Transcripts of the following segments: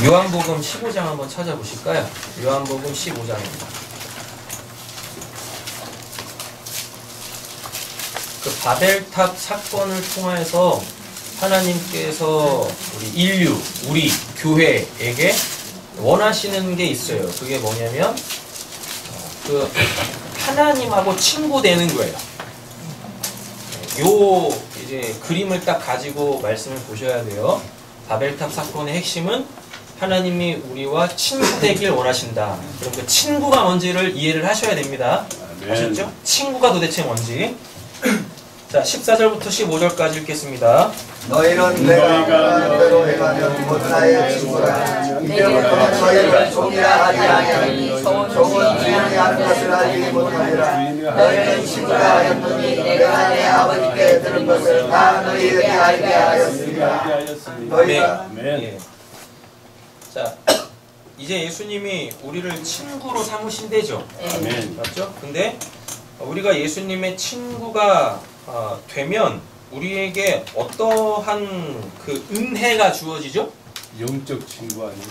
요한복음 15장 한번 찾아보실까요? 요한복음 15장입니다. 그 바벨탑 사건을 통해서 하나님께서 우리 교회에게 원하시는 게 있어요. 그게 뭐냐면 그 하나님하고 친구 되는 거예요. 요 이제 그림을 딱 가지고 말씀을 보셔야 돼요. 바벨탑 사건의 핵심은 하나님이 우리와 친구 되길 원하신다. 그럼 그 친구가 뭔지를 이해를 하셔야 됩니다. 아셨죠? 친구가 도대체 뭔지. 자, 14절부터 15절까지 읽겠습니다. 너희는 내가 말하는 대로 행하면 곧 나의 친구라. 이제부터 너희를 종이라 하지 아니하니 종은 주인이 하는 것을 알지 못하리라. 너희는 친구라 하였느니 내가 내 아버지께 들은 것을 다 너희에게 알게 하였으리라. 너희가 예. 자, 이제 예수님이 우리를 친구로 삼으신대죠. 아멘. 맞죠? 근데 우리가 예수님의 친구가 되면 우리에게 어떠한 그 은혜가 주어지죠? 영적 친구 아니에요?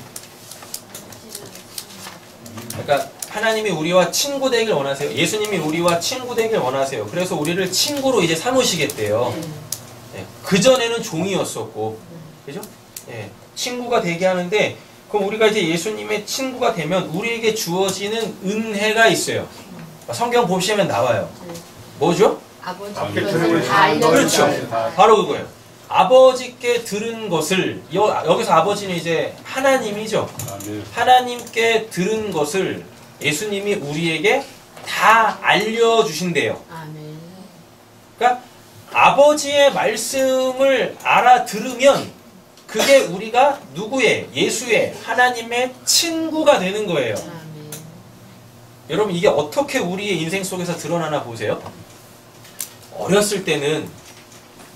그러니까 하나님이 우리와 친구 되길 원하세요. 예수님이 우리와 친구 되길 원하세요. 그래서 우리를 친구로 이제 삼으시겠대요. 예, 그전에는 종이었었고, 그죠? 예, 친구가 되게 하는데, 그럼 우리가 이제 예수님의 친구가 되면 우리에게 주어지는 은혜가 있어요. 성경 보시면 나와요. 뭐죠? 아버지께 다 알려줬어요. 그렇죠. 바로 그거예요. 아버지께 들은 것을, 여기서 아버지는 이제 하나님이죠. 아멘. 하나님께 들은 것을 예수님이 우리에게 다 알려주신대요. 아멘. 그러니까 아버지의 말씀을 알아들으면 그게 우리가 누구의? 예수의, 하나님의 친구가 되는 거예요. 아멘. 여러분, 이게 어떻게 우리의 인생 속에서 드러나나 보세요. 어렸을 때는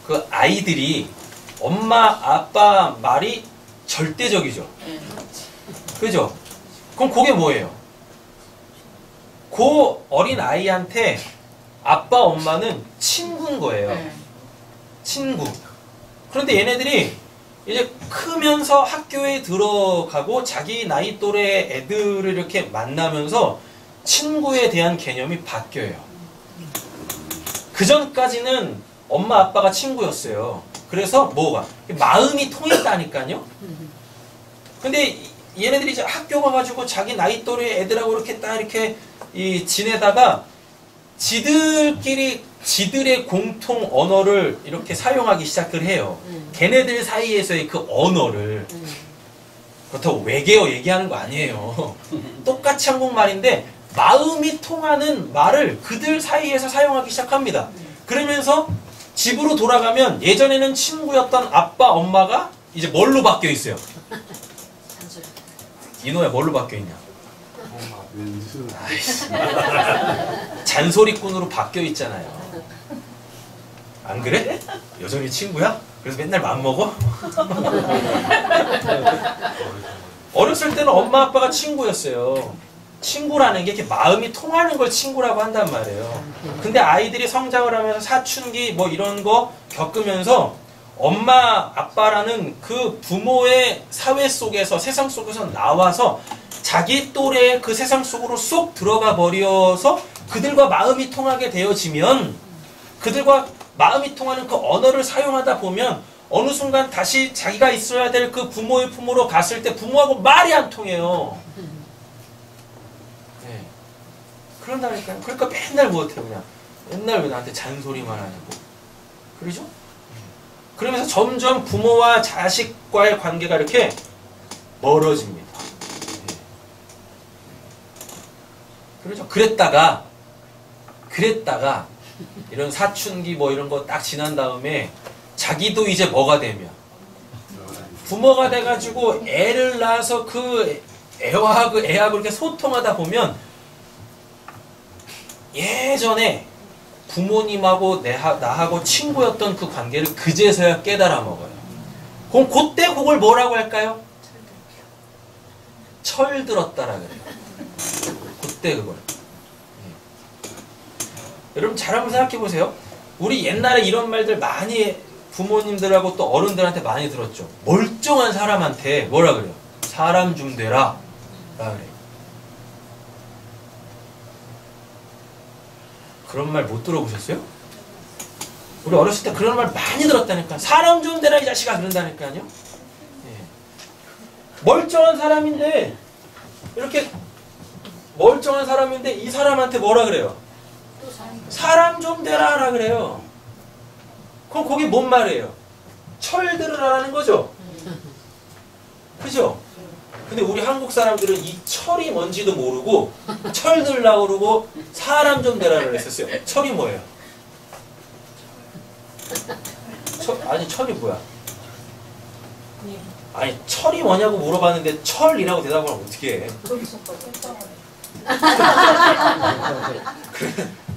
그 아이들이 엄마, 아빠 말이 절대적이죠. 그죠? 그럼 그게 뭐예요? 그 어린 아이한테 아빠, 엄마는 친구인 거예요. 친구. 그런데 얘네들이 이제 크면서 학교에 들어가고 자기 나이 또래 애들을 이렇게 만나면서 친구에 대한 개념이 바뀌어요. 그 전까지는 엄마 아빠가 친구였어요. 그래서 뭐가? 마음이 통했다니까요. 근데 얘네들이 이제 학교 가가지고 자기 나이 또래 애들하고 이렇게 딱 이렇게 지내다가 지들끼리 지들의 공통 언어를 이렇게 사용하기 시작을 해요. 걔네들 사이에서의 그 언어를. 그렇다고 외계어 얘기하는 거 아니에요. 똑같이 한국말인데 마음이 통하는 말을 그들 사이에서 사용하기 시작합니다. 그러면서 집으로 돌아가면 예전에는 친구였던 아빠, 엄마가 이제 뭘로 바뀌어 있어요? 이노야 뭘로 바뀌어 있냐? 아이씨. 잔소리꾼으로 바뀌어 있잖아요. 안 그래? 여전히 친구야? 그래서 맨날 맘먹어? 어렸을 때는 엄마 아빠가 친구였어요. 친구라는 게 이렇게 마음이 통하는 걸 친구라고 한단 말이에요. 근데 아이들이 성장을 하면서 사춘기 뭐 이런 거 겪으면서 엄마 아빠라는 그 부모의 사회 속에서 세상 속에서 나와서 자기 또래의 그 세상 속으로 쏙 들어가 버려서 그들과 마음이 통하게 되어지면 그들과 마음이 통하는 그 언어를 사용하다 보면 어느 순간 다시 자기가 있어야 될 그 부모의 품으로 갔을 때 부모하고 말이 안 통해요. 네. 그런다니까요. 그러니까 맨날 뭐어때요 그냥 맨날 왜 나한테 잔소리만 하냐고. 그러죠? 그러면서 점점 부모와 자식과의 관계가 이렇게 멀어집니다. 네. 그렇죠? 그랬다가 이런 사춘기 뭐 이런 거 딱 지난 다음에 자기도 이제 뭐가 되면 부모가 돼가지고 애를 낳아서 그 애하고 이렇게 소통하다 보면 예전에 부모님하고 나하고 친구였던 그 관계를 그제서야 깨달아 먹어요. 그럼 그때 그걸 뭐라고 할까요? 철들었다라 그래요. 그때 그걸. 여러분 잘 한번 생각해 보세요. 우리 옛날에 이런 말들 많이 부모님들하고 또 어른들한테 많이 들었죠. 멀쩡한 사람한테 뭐라 그래요? 사람 좀 되라 라 그래. 그런 말 못 들어보셨어요? 우리 어렸을 때 그런 말 많이 들었다니까. 사람 좀 되라 이 자식아 그런다니까요. 예. 멀쩡한 사람인데 이렇게 멀쩡한 사람인데 이 사람한테 뭐라 그래요? 사람 좀 되라라 그래요. 그럼 그게 뭔 말이에요? 철 들으라는 거죠? 그죠? 근데 우리 한국 사람들은 이 철이 뭔지도 모르고 철 들라고 그러고 사람 좀 되라고 그랬었어요. 철이 뭐예요? 아니 철이 뭐야? 아니 철이 뭐냐고 물어봤는데 철이라고 대답을 하면 어떻게 해?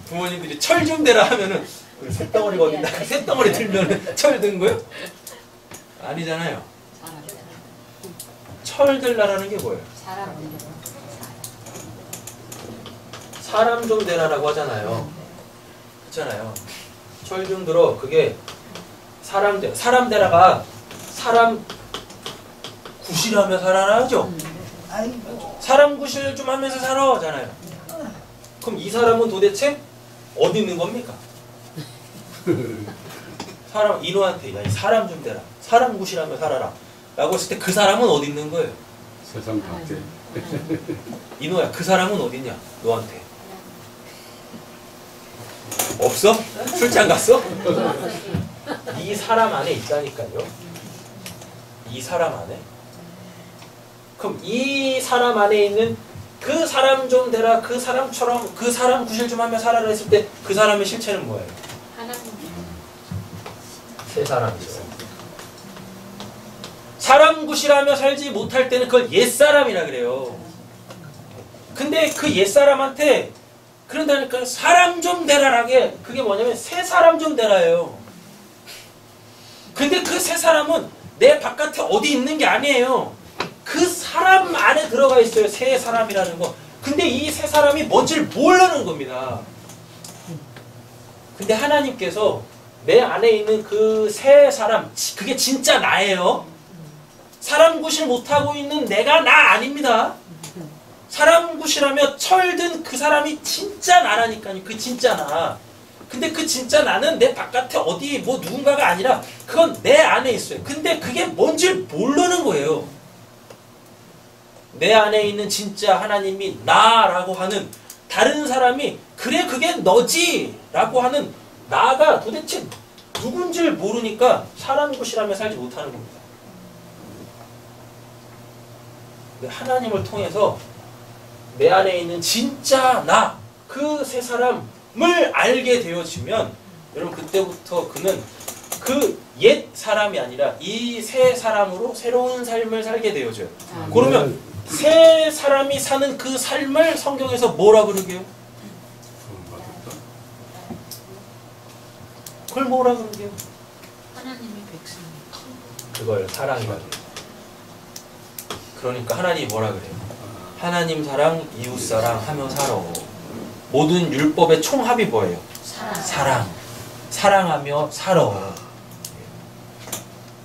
부모님들이 철 좀 대라 하면은 그 쇳덩어리가 어딘가 그 쇳덩어리 들면은 철 든 거예요? 아니잖아요. 철 들라라는 게 뭐예요? 사람 좀 되라라고 하잖아요. 그렇잖아요. 철 좀 들어. 그게 사람 되라가 사람 구실하며 살아라 하죠. 사람 구실 좀 하면서 살아 하잖아요. 그럼 이 사람은 도대체 어디 있는 겁니까? 사람 인호한테 야, 이 사람 좀 되라. 사람 구실하며 살아라. 라고 했을 때 그 사람은 어디 있는 거예요? 세상 밖에. 인호야, 그 사람은 어디냐? 너한테. 없어? 출장 갔어? 이 사람 안에 있다니까요. 이 사람 안에. 그럼 이 사람 안에 있는 그 사람 좀 되라, 그 사람처럼 그 사람 구실 좀 하며 살아라 했을 때 그 사람의 실체는 뭐예요? 세 사람이죠. 사람 구실하며 살지 못할 때는 그걸 옛사람이라 그래요. 근데 그 옛사람한테 그런다니까 사람 좀 되라라게 그게 뭐냐면 새 사람 좀 되라예요. 근데 그 새 사람은 내 바깥에 어디 있는 게 아니에요. 그 사람 안에 들어가 있어요. 새 사람이라는 거. 근데 이 새 사람이 뭔지를 모르는 겁니다. 근데 하나님께서 내 안에 있는 그 새 사람, 그게 진짜 나예요. 사람 구실 못하고 있는 내가 나 아닙니다. 사람 구실하며 철든 그 사람이 진짜 나라니까요. 그 진짜 나. 근데 그 진짜 나는 내 바깥에 어디 뭐 누군가가 아니라 그건 내 안에 있어요. 근데 그게 뭔지를 모르는 거예요. 내 안에 있는 진짜 하나님이 나라고 하는 다른 사람이 그래 그게 너지 라고 하는 나가 도대체 누군지를 모르니까 사람 구실하며 살지 못하는 겁니다. 근데 하나님을 통해서 내 안에 있는 진짜 나, 그 새 사람을 알게 되어지면 여러분 그때부터 그는 그 옛 사람이 아니라 이 새 사람으로 새로운 삶을 살게 되어져요. 그러면 새 사람이 사는 그 삶을 성경에서 뭐라 그러게요? 그걸 뭐라 그러게요? 하나님의 백성. 그걸 사랑이라고 해요. 그러니까 하나님이 뭐라 그래요? 하나님 사랑, 이웃 사랑 하며 살아. 모든 율법의 총합이 뭐예요? 사랑. 사랑하며 살아.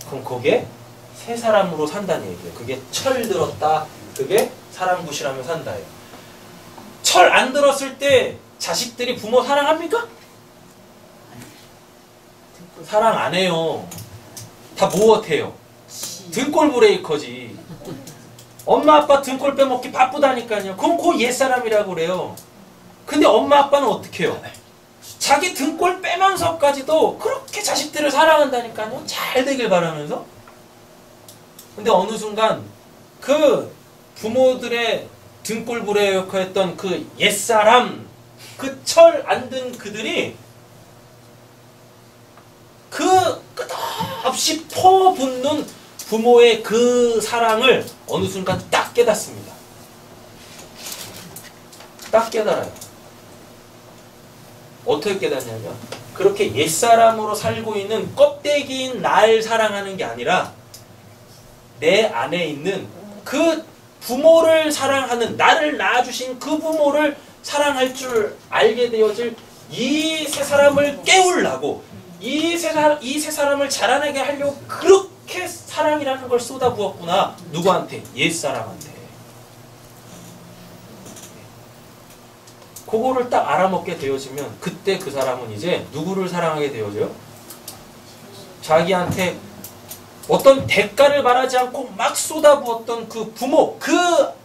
그럼 그게 새 사람으로 산다는 얘기예요. 그게 철 들었다. 그게 사람 구실하며 산다예요. 철 안 들었을 때 자식들이 부모 사랑합니까? 사랑 안 해요. 다 무엇해요? 등골 브레이커지. 엄마 아빠 등골 빼먹기 바쁘다니까요. 그럼 그 옛사람이라고 그래요. 근데 엄마 아빠는 어떻게 해요? 자기 등골 빼면서까지도 그렇게 자식들을 사랑한다니까요. 잘 되길 바라면서. 근데 어느 순간 그 부모들의 등골 브레이커였던 그 옛사람, 그 철 안 든 그들이 그 끝없이 퍼붓는 부모의 그 사랑을 어느 순간 딱 깨닫습니다. 딱 깨달아요. 어떻게 깨닫냐면 그렇게 옛사람으로 살고 있는 껍데기인 날 사랑하는 게 아니라 내 안에 있는 그 부모를 사랑하는 나를 낳아주신 그 부모를 사랑할 줄 알게 되어질 이 세 사람을 깨우려고 이 세 사람을 자라나게 하려고 그렇게 사랑이라는 걸 쏟아부었구나. 누구한테? 옛사람한테. 그거를 딱 알아먹게 되어지면 그때 그 사람은 이제 누구를 사랑하게 되어져요? 자기한테 어떤 대가를 바라지 않고 막 쏟아부었던 그 부모, 그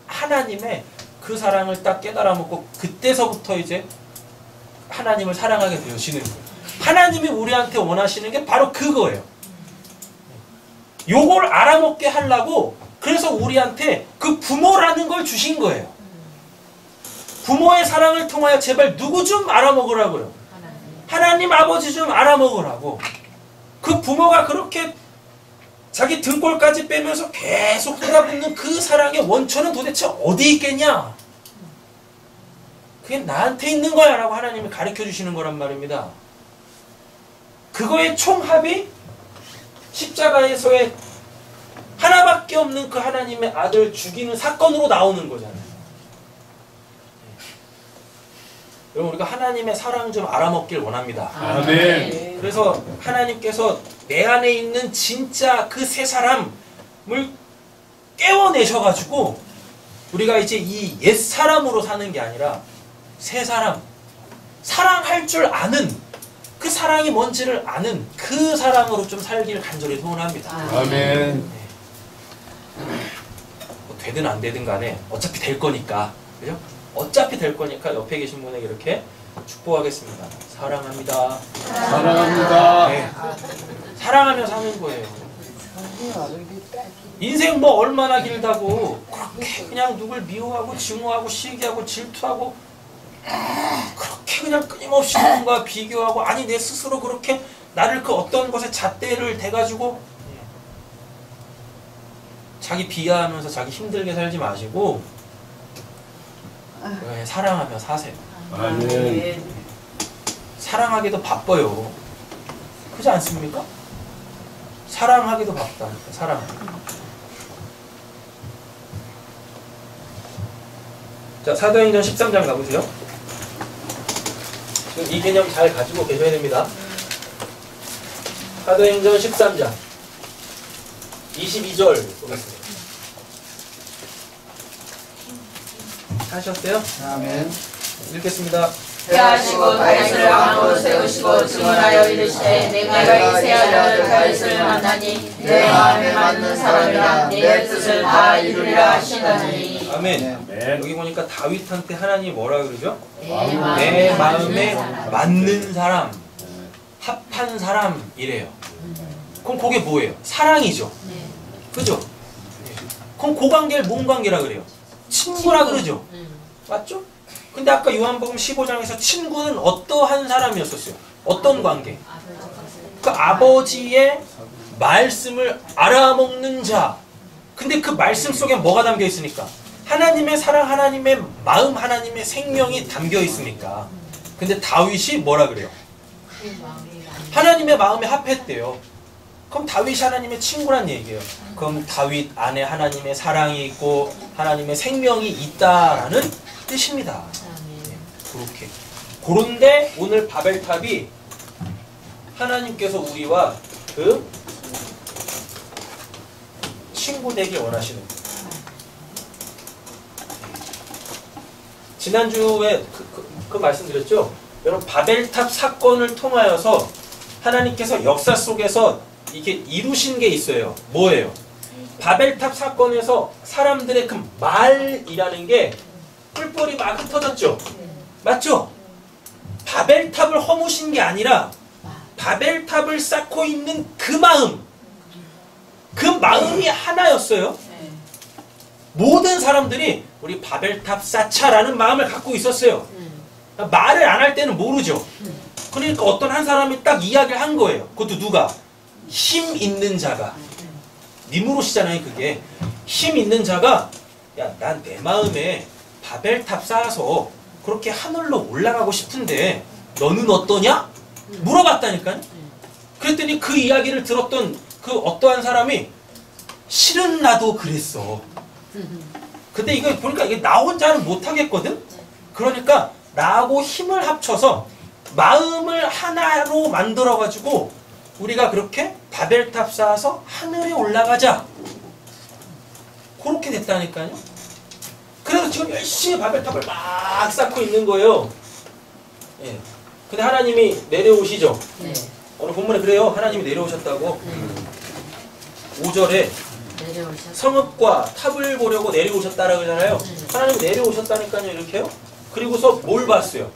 하나님의 그 사랑을 딱 깨달아 먹고 그때서부터 이제 하나님을 사랑하게 되어지는 거예요. 하나님이 우리한테 원하시는 게 바로 그거예요. 요걸 알아먹게 하려고 그래서 우리한테 그 부모라는 걸 주신 거예요. 부모의 사랑을 통하여 제발 누구 좀 알아먹으라고요. 하나님 아버지 좀 알아먹으라고. 그 부모가 그렇게 자기 등골까지 빼면서 계속 쏟아붓는 그 사랑의 원천은 도대체 어디 있겠냐? 그게 나한테 있는 거야 라고 하나님이 가르쳐 주시는 거란 말입니다. 그거의 총합이 십자가에서의 하나밖에 없는 그 하나님의 아들 죽이는 사건으로 나오는 거잖아요. 여러분 우리가 하나님의 사랑 좀 알아먹길 원합니다. 아멘. 그래서 하나님께서 내 안에 있는 진짜 그 새 사람을 깨워내셔가지고 우리가 이제 이 옛 사람으로 사는 게 아니라 새 사람, 사랑할 줄 아는 그 사랑이 뭔지를 아는 그 사람으로 좀 살기를 간절히 소원합니다. 아멘. 뭐 되든 안 되든 간에 어차피 될 거니까, 그죠? 어차피 될 거니까 옆에 계신 분에게 이렇게 축복하겠습니다. 사랑합니다. 사랑합니다. 네. 사랑하며 사는 거예요. 인생 뭐 얼마나 길다고 그렇게 그냥 누굴 미워하고 증오하고 시기하고 질투하고 그렇게 그냥 끊임없이 누군가 비교하고 아니 내 스스로 그렇게 나를 그 어떤 것에 잣대를 대가지고 자기 비하하면서 자기 힘들게 살지 마시고 사랑하며 사세요. 아멘. 사랑하기도 바빠요. 그렇지 않습니까? 사랑하기도 바쁘다니까. 사랑하기. 자, 사도행전 13장 가보세요. 지금 이 개념 잘 가지고 계셔야 됩니다. 사도행전 13장 22절 보겠습니다. 하셨어요? 아멘. 읽겠습니다. 하시고 다윗을 왕으로 세우시고 증언하여 이르시되 내가 이 세 아들을 다윗을 만나니 내 마음에 맞는 사람이라 내 뜻을 다 이루리라 하시더니. 아멘. 아멘. 여기 보니까 다윗한테 하나님이 뭐라 그러죠? 내 마음에 맞는 사람, 합한 사람이래요. 그럼 그게 뭐예요? 사랑이죠. 그죠? 그럼 그 관계를 뭔 관계라 그래요? 친구라 그러죠. 맞죠? 근데 아까 요한복음 15장에서 친구는 어떠한 사람이었었어요? 어떤 관계? 그 아버지의 말씀을 알아먹는 자. 근데 그 말씀 속에 뭐가 담겨 있으니까? 하나님의 사랑, 하나님의 마음, 하나님의 생명이 담겨 있으니까. 근데 다윗이 뭐라 그래요? 하나님의 마음에 합했대요. 그럼 다윗이 하나님의 친구란 얘기예요. 그럼 다윗 안에 하나님의 사랑이 있고 하나님의 생명이 있다라는 뜻입니다. 그렇게. 그런데 오늘 바벨탑이 하나님께서 우리와 그 친구 되길 원하시는 거예요. 지난주에 그 말씀드렸죠? 여러분 바벨탑 사건을 통하여서 하나님께서 역사 속에서 이게 이루신 게 있어요. 뭐예요? 바벨탑 사건에서 사람들의 그 말이라는 게 뿔뿔이 막 흩어졌죠? 맞죠? 바벨탑을 허무신 게 아니라 바벨탑을 쌓고 있는 그 마음, 그 마음이 하나였어요. 모든 사람들이 우리 바벨탑 쌓자라는 마음을 갖고 있었어요. 말을 안 할 때는 모르죠. 그러니까 어떤 한 사람이 딱 이야기를 한 거예요. 그것도 누가? 힘 있는 자가. 니무롯이잖아요. 그게 힘 있는 자가 야, 난 내 마음에 바벨탑 쌓아서 그렇게 하늘로 올라가고 싶은데 너는 어떠냐? 물어봤다니까요. 그랬더니 그 이야기를 들었던 그 어떠한 사람이 실은 나도 그랬어. 근데 이거 보니까 이게 나 혼자는 못하겠거든? 그러니까 나하고 힘을 합쳐서 마음을 하나로 만들어가지고 우리가 그렇게 바벨탑 쌓아서 하늘에 올라가자. 그렇게 됐다니까요. 그래서 지금 열심히 바벨탑을 막 쌓고 있는 거예요. 예. 근데 하나님이 내려오시죠. 네. 오늘 본문에 그래요. 하나님이 내려오셨다고. 5절에 내려오셨. 성읍과 탑을 보려고 내려오셨다라고 하잖아요. 하나님이 내려오셨다니까요. 이렇게요. 그리고서 뭘 봤어요?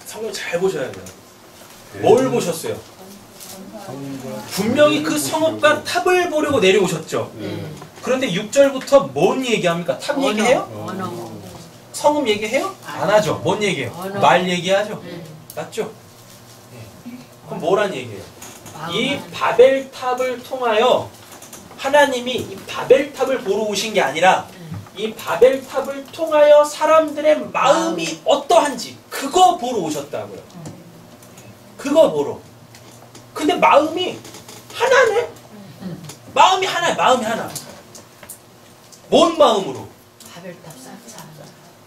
성경 잘 보셔야 돼요. 뭘 보셨어요? 분명히 그 성읍과 탑을 보려고 내려오셨죠. 그런데 6절부터 뭔 얘기합니까? 탑 얘기해요? 언어. 성읍 얘기해요? 안 하죠. 뭔 얘기해요? 언어. 말 얘기하죠. 네. 맞죠? 그럼 뭐란 얘기예요? 이 바벨탑을 통하여 하나님이 이 바벨탑을 보러 오신 게 아니라 이 바벨탑을 통하여 사람들의 마음이 어떠한지 그거 보러 오셨다고요. 그거 보러. 근데 마음이 하나네? 마음이 하나야. 마음이 하나. 뭔 마음으로? 바벨탑 쌓자.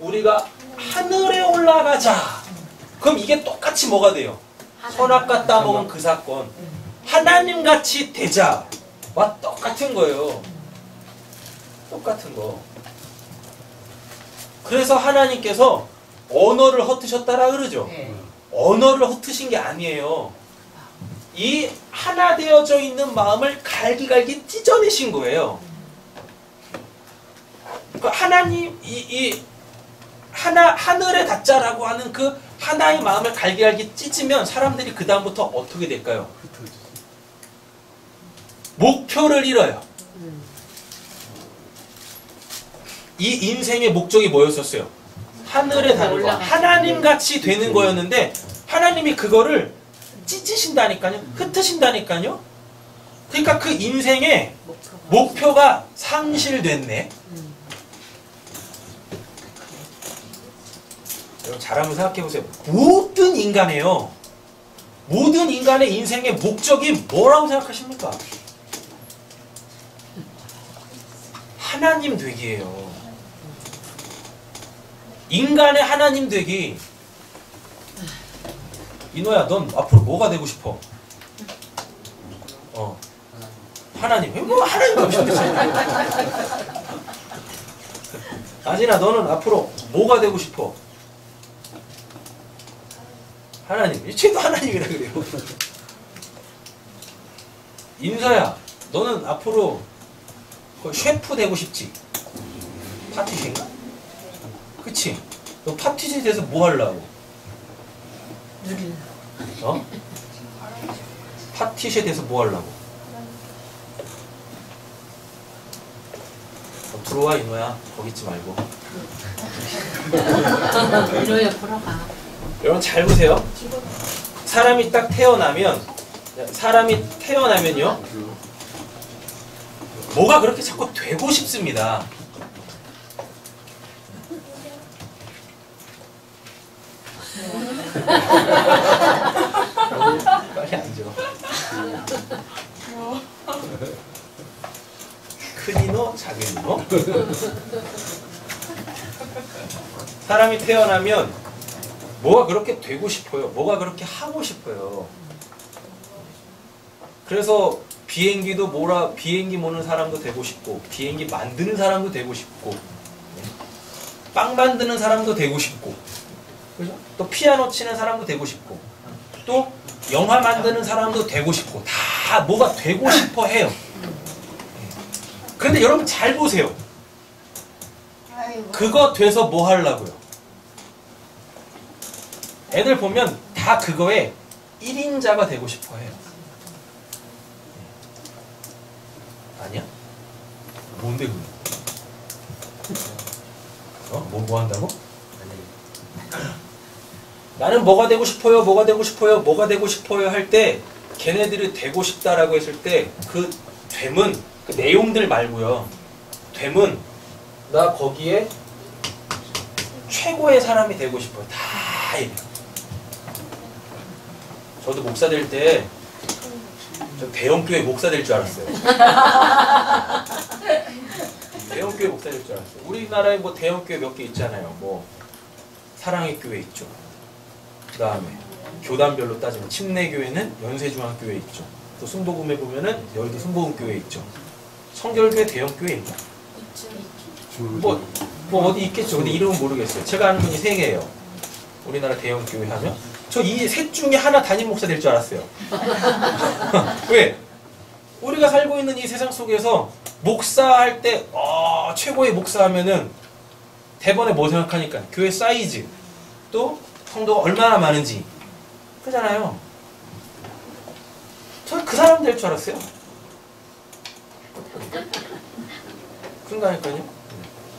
우리가 하늘에 올라가자. 그럼 이게 똑같이 뭐가 돼요? 선악과 따먹은 그 사건. 하나님같이 되자와 똑같은 거예요. 똑같은 거. 그래서 하나님께서 언어를 헛으셨다라 그러죠. 언어를 헛으신 게 아니에요. 이 하나 되어져 있는 마음을 갈기갈기 찢어내신 거예요. 그러니까 하나님 하늘에 닿자라고 하는 그 하나의 마음을 갈기갈기 찢으면 사람들이 그 다음부터 어떻게 될까요? 목표를 잃어요. 이 인생의 목적이 뭐였었어요? 하늘에 닿는 거. 하나님같이 되는 거였는데 하나님이 그거를 찢으신다니까요. 흩으신다니까요. 그러니까 그 인생의 목표가 상실됐네. 여러분 잘 한번 생각해보세요. 모든 인간의 인생의 목적이 뭐라고 생각하십니까? 하나님 되기예요. 인간의 하나님 되기. 이노야, 넌 앞으로 뭐가 되고 싶어? 하나님. 뭐 하나님 되고 싶겠어. 아진아, 너는 앞으로 뭐가 되고 싶어? 하나님. 쟤도 하나님이라 그래요. 인서야, 너는 앞으로 셰프 되고 싶지? 파티시인가? 그치? 너 파티시에 대해서 뭐 하려고? 파티시에 대해서 뭐 하려고? 들어와 이노야. 거기 있지 말고. 이노야 보러 가. 여러분 잘 보세요. 사람이 딱 태어나면요. 뭐가 그렇게 자꾸 되고 싶습니다. 빨리 앉아. 큰 이노, 작은 이노. 사람이 태어나면 뭐가 그렇게 되고 싶어요. 뭐가 그렇게 하고 싶어요. 그래서 비행기 모는 사람도 되고 싶고, 비행기 만드는 사람도 되고 싶고, 빵 만드는 사람도 되고 싶고, 그죠? 또 피아노 치는 사람도 되고 싶고, 또 영화 만드는 사람도 되고 싶고, 다 뭐가 되고 싶어 해요. 그런데 여러분 잘 보세요. 그거 돼서 뭐 하려고요? 애들 보면 다 그거에 1인자가 되고 싶어 해요. 아니야? 뭔데 그거? 뭐 한다고? 나는 뭐가 되고 싶어요? 뭐가 되고 싶어요? 뭐가 되고 싶어요? 할 때 걔네들이 되고 싶다라고 했을 때 그 됨은 그 내용들 말고요. 됨은 나 거기에 최고의 사람이 되고 싶어요. 다 얘기해요. 저도 목사 될 때 저 대형교회 목사 될 줄 알았어요. 대형교회 목사 될 줄 알았어요. 우리나라에 뭐 대형교회 몇 개 있잖아요. 뭐 사랑의 교회 있죠. 그 다음에 교단별로 따지면 침례교회는 연세중앙교회 있죠. 또 순복음에 보면은 여의도 순복음교회 있죠. 성결교회 대형교회 있나? 뭐 어디 있겠죠. 근데 이름은 모르겠어요. 제가 아는 분이 3개예요. 우리나라 대형교회 하면 저 이 셋 중에 하나 담임 목사 될 줄 알았어요. 왜? 우리가 살고 있는 이 세상 속에서 목사할 때 최고의 목사하면은 대번에 뭐 생각하니까 교회 사이즈 또 성도가 얼마나 많은지 그잖아요. 저 그 사람 될 줄 알았어요. 그런가니까요.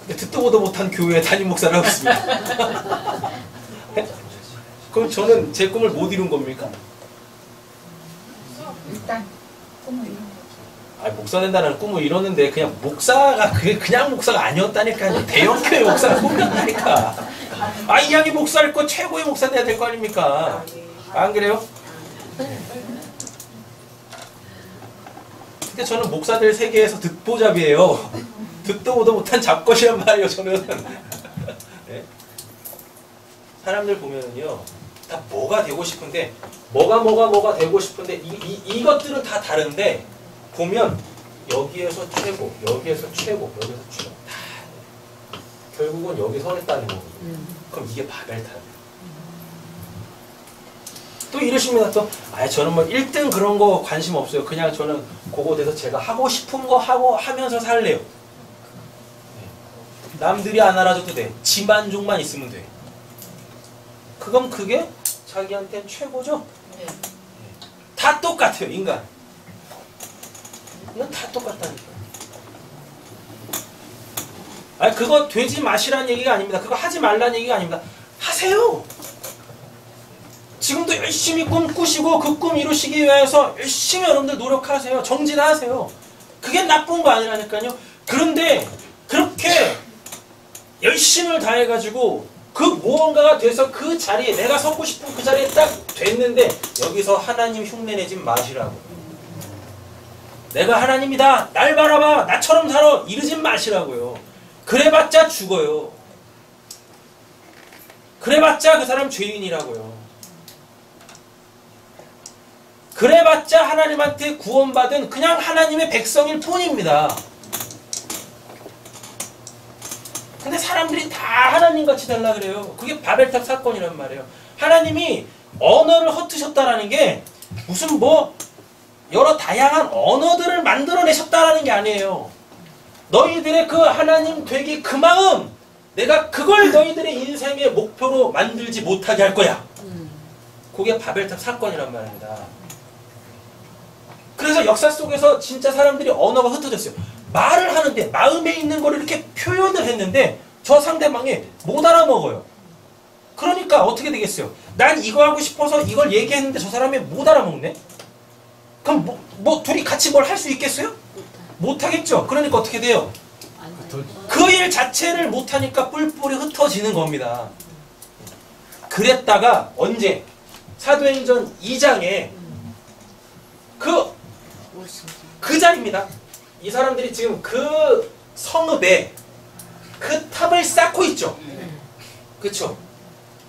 근데 듣도 보도 못한 교회 담임 목사를 하고 있습니다. 그럼 저는 제 꿈을 못 이룬 겁니까? 일단 꿈을 이룬 거죠. 아, 목사 된다는 꿈을 이뤘는데 그냥 목사가 그냥 목사가 아니었다니까요. 대형교회 목사가 꿈이었다니까. 아, 이 양이 목사일 거 최고의 목사 돼야 될 거 아닙니까? 안 그래요? 근데 저는 목사들 세계에서 듣보잡이에요. 듣도 보도 못한 잡것이란 말이에요. 저는. 네? 사람들 보면은요, 다 뭐가 되고 싶은데 뭐가 되고 싶은데 이것들은 다 다른데 보면 여기에서 최고, 여기에서 최고, 여기서 최고 다 결국은 여기 서겠다는 거거든요. 그럼 이게 바벨탑이에요. 또 이러십니다. 또 저는 뭐 1등 그런 거 관심 없어요. 그냥 저는 그거 돼서 제가 하고 싶은 거 하면서 살래요. 남들이 안 알아줘도 돼. 지 만족만 있으면 돼. 그건 그게 자기한테 최고죠? 네. 다 똑같아요, 인간. 이건 다 똑같다니까. 그거 되지 마시라는 얘기가 아닙니다. 그거 하지 말라는 얘기가 아닙니다. 하세요. 지금도 열심히 꿈 꾸시고 그 꿈 이루시기 위해서 열심히 여러분들 노력하세요. 정진하세요. 그게 나쁜 거 아니라니까요. 그런데 그렇게 열심을 다해가지고 그 무언가가 돼서 그 자리에 내가 서고 싶은 그 자리에 딱 됐는데 여기서 하나님 흉내내지 마시라고. 내가 하나님이다. 날 바라봐. 나처럼 살아. 이러지 마시라고요. 그래봤자 죽어요. 그래봤자 그 사람 죄인이라고요. 그래봤자 하나님한테 구원받은 그냥 하나님의 백성일 뿐입니다. 근데 사람들이 다 하나님같이 되려 그래요. 그게 바벨탑 사건이란 말이에요. 하나님이 언어를 흩으셨다라는 게 무슨 뭐 여러 다양한 언어들을 만들어내셨다라는 게 아니에요. 너희들의 그 하나님 되기 그 마음, 내가 그걸 너희들의 인생의 목표로 만들지 못하게 할 거야. 그게 바벨탑 사건이란 말입니다. 그래서 역사 속에서 진짜 사람들이 언어가 흩어졌어요. 말을 하는데 마음에 있는 거를 이렇게 표현을 했는데 저 상대방이 못 알아먹어요. 그러니까 어떻게 되겠어요? 난 이거 하고 싶어서 이걸 얘기했는데 저 사람이 못 알아먹네? 그럼 뭐 둘이 같이 뭘 할 수 있겠어요? 못하겠죠. 그러니까 어떻게 돼요? 그 일 자체를 못하니까 뿔뿔이 흩어지는 겁니다. 그랬다가 언제? 사도행전 2장에 그 자리입니다. 이 사람들이 지금 그 성읍에 그 탑을 쌓고 있죠. 그쵸?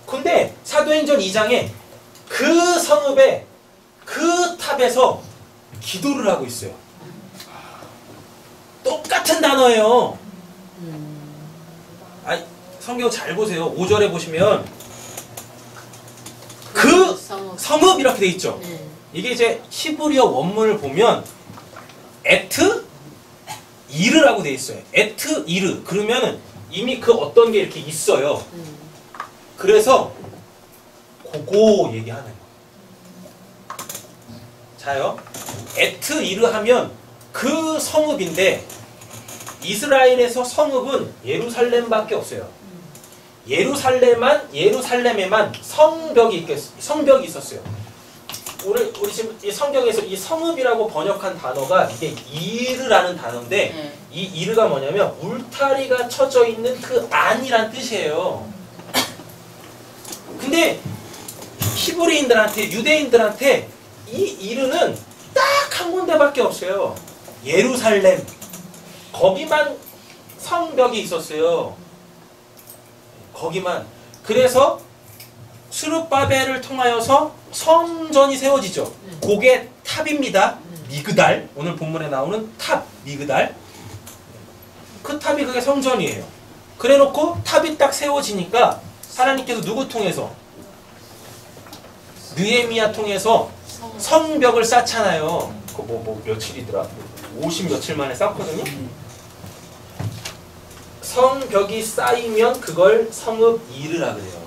근데 사도행전 2장에 그 성읍에 그 탑에서 기도를 하고 있어요. 똑같은 단어예요. 성경 잘 보세요. 5절에 보시면 그 성읍 이렇게 돼 있죠. 이게 이제 히브리어 원문을 보면 에트 이르라고 돼 있어요. 에트 이르. 그러면 이미 그 어떤 게 이렇게 있어요. 그래서 그거 얘기하는 거예요. 자요. 에트 이르 하면 그 성읍인데 이스라엘에서 성읍은 예루살렘밖에 없어요. 예루살렘에만 성벽이 있었어요. 우리 지금 이 성경에서 이 성읍이라고 번역한 단어가 이게 이르라는 단어인데 이 이르가 뭐냐면 울타리가 쳐져 있는 그 안이란 뜻이에요. 근데 히브리인들한테 유대인들한테 이 이르는 딱 한 군데밖에 없어요. 예루살렘. 거기만 성벽이 있었어요. 거기만. 그래서 스룹바벨을 통하여서 성전이 세워지죠. 그게 탑입니다. 미그달. 오늘 본문에 나오는 탑, 미그달. 그 탑이 그게 성전이에요. 그래놓고 탑이 딱 세워지니까 하나님께서 누구 통해서? 느헤미야 통해서 성벽을 쌓잖아요. 그거 뭐 며칠이더라? 50 며칠 만에 쌓거든요. 성벽이 쌓이면 그걸 성읍 이르라 그래요.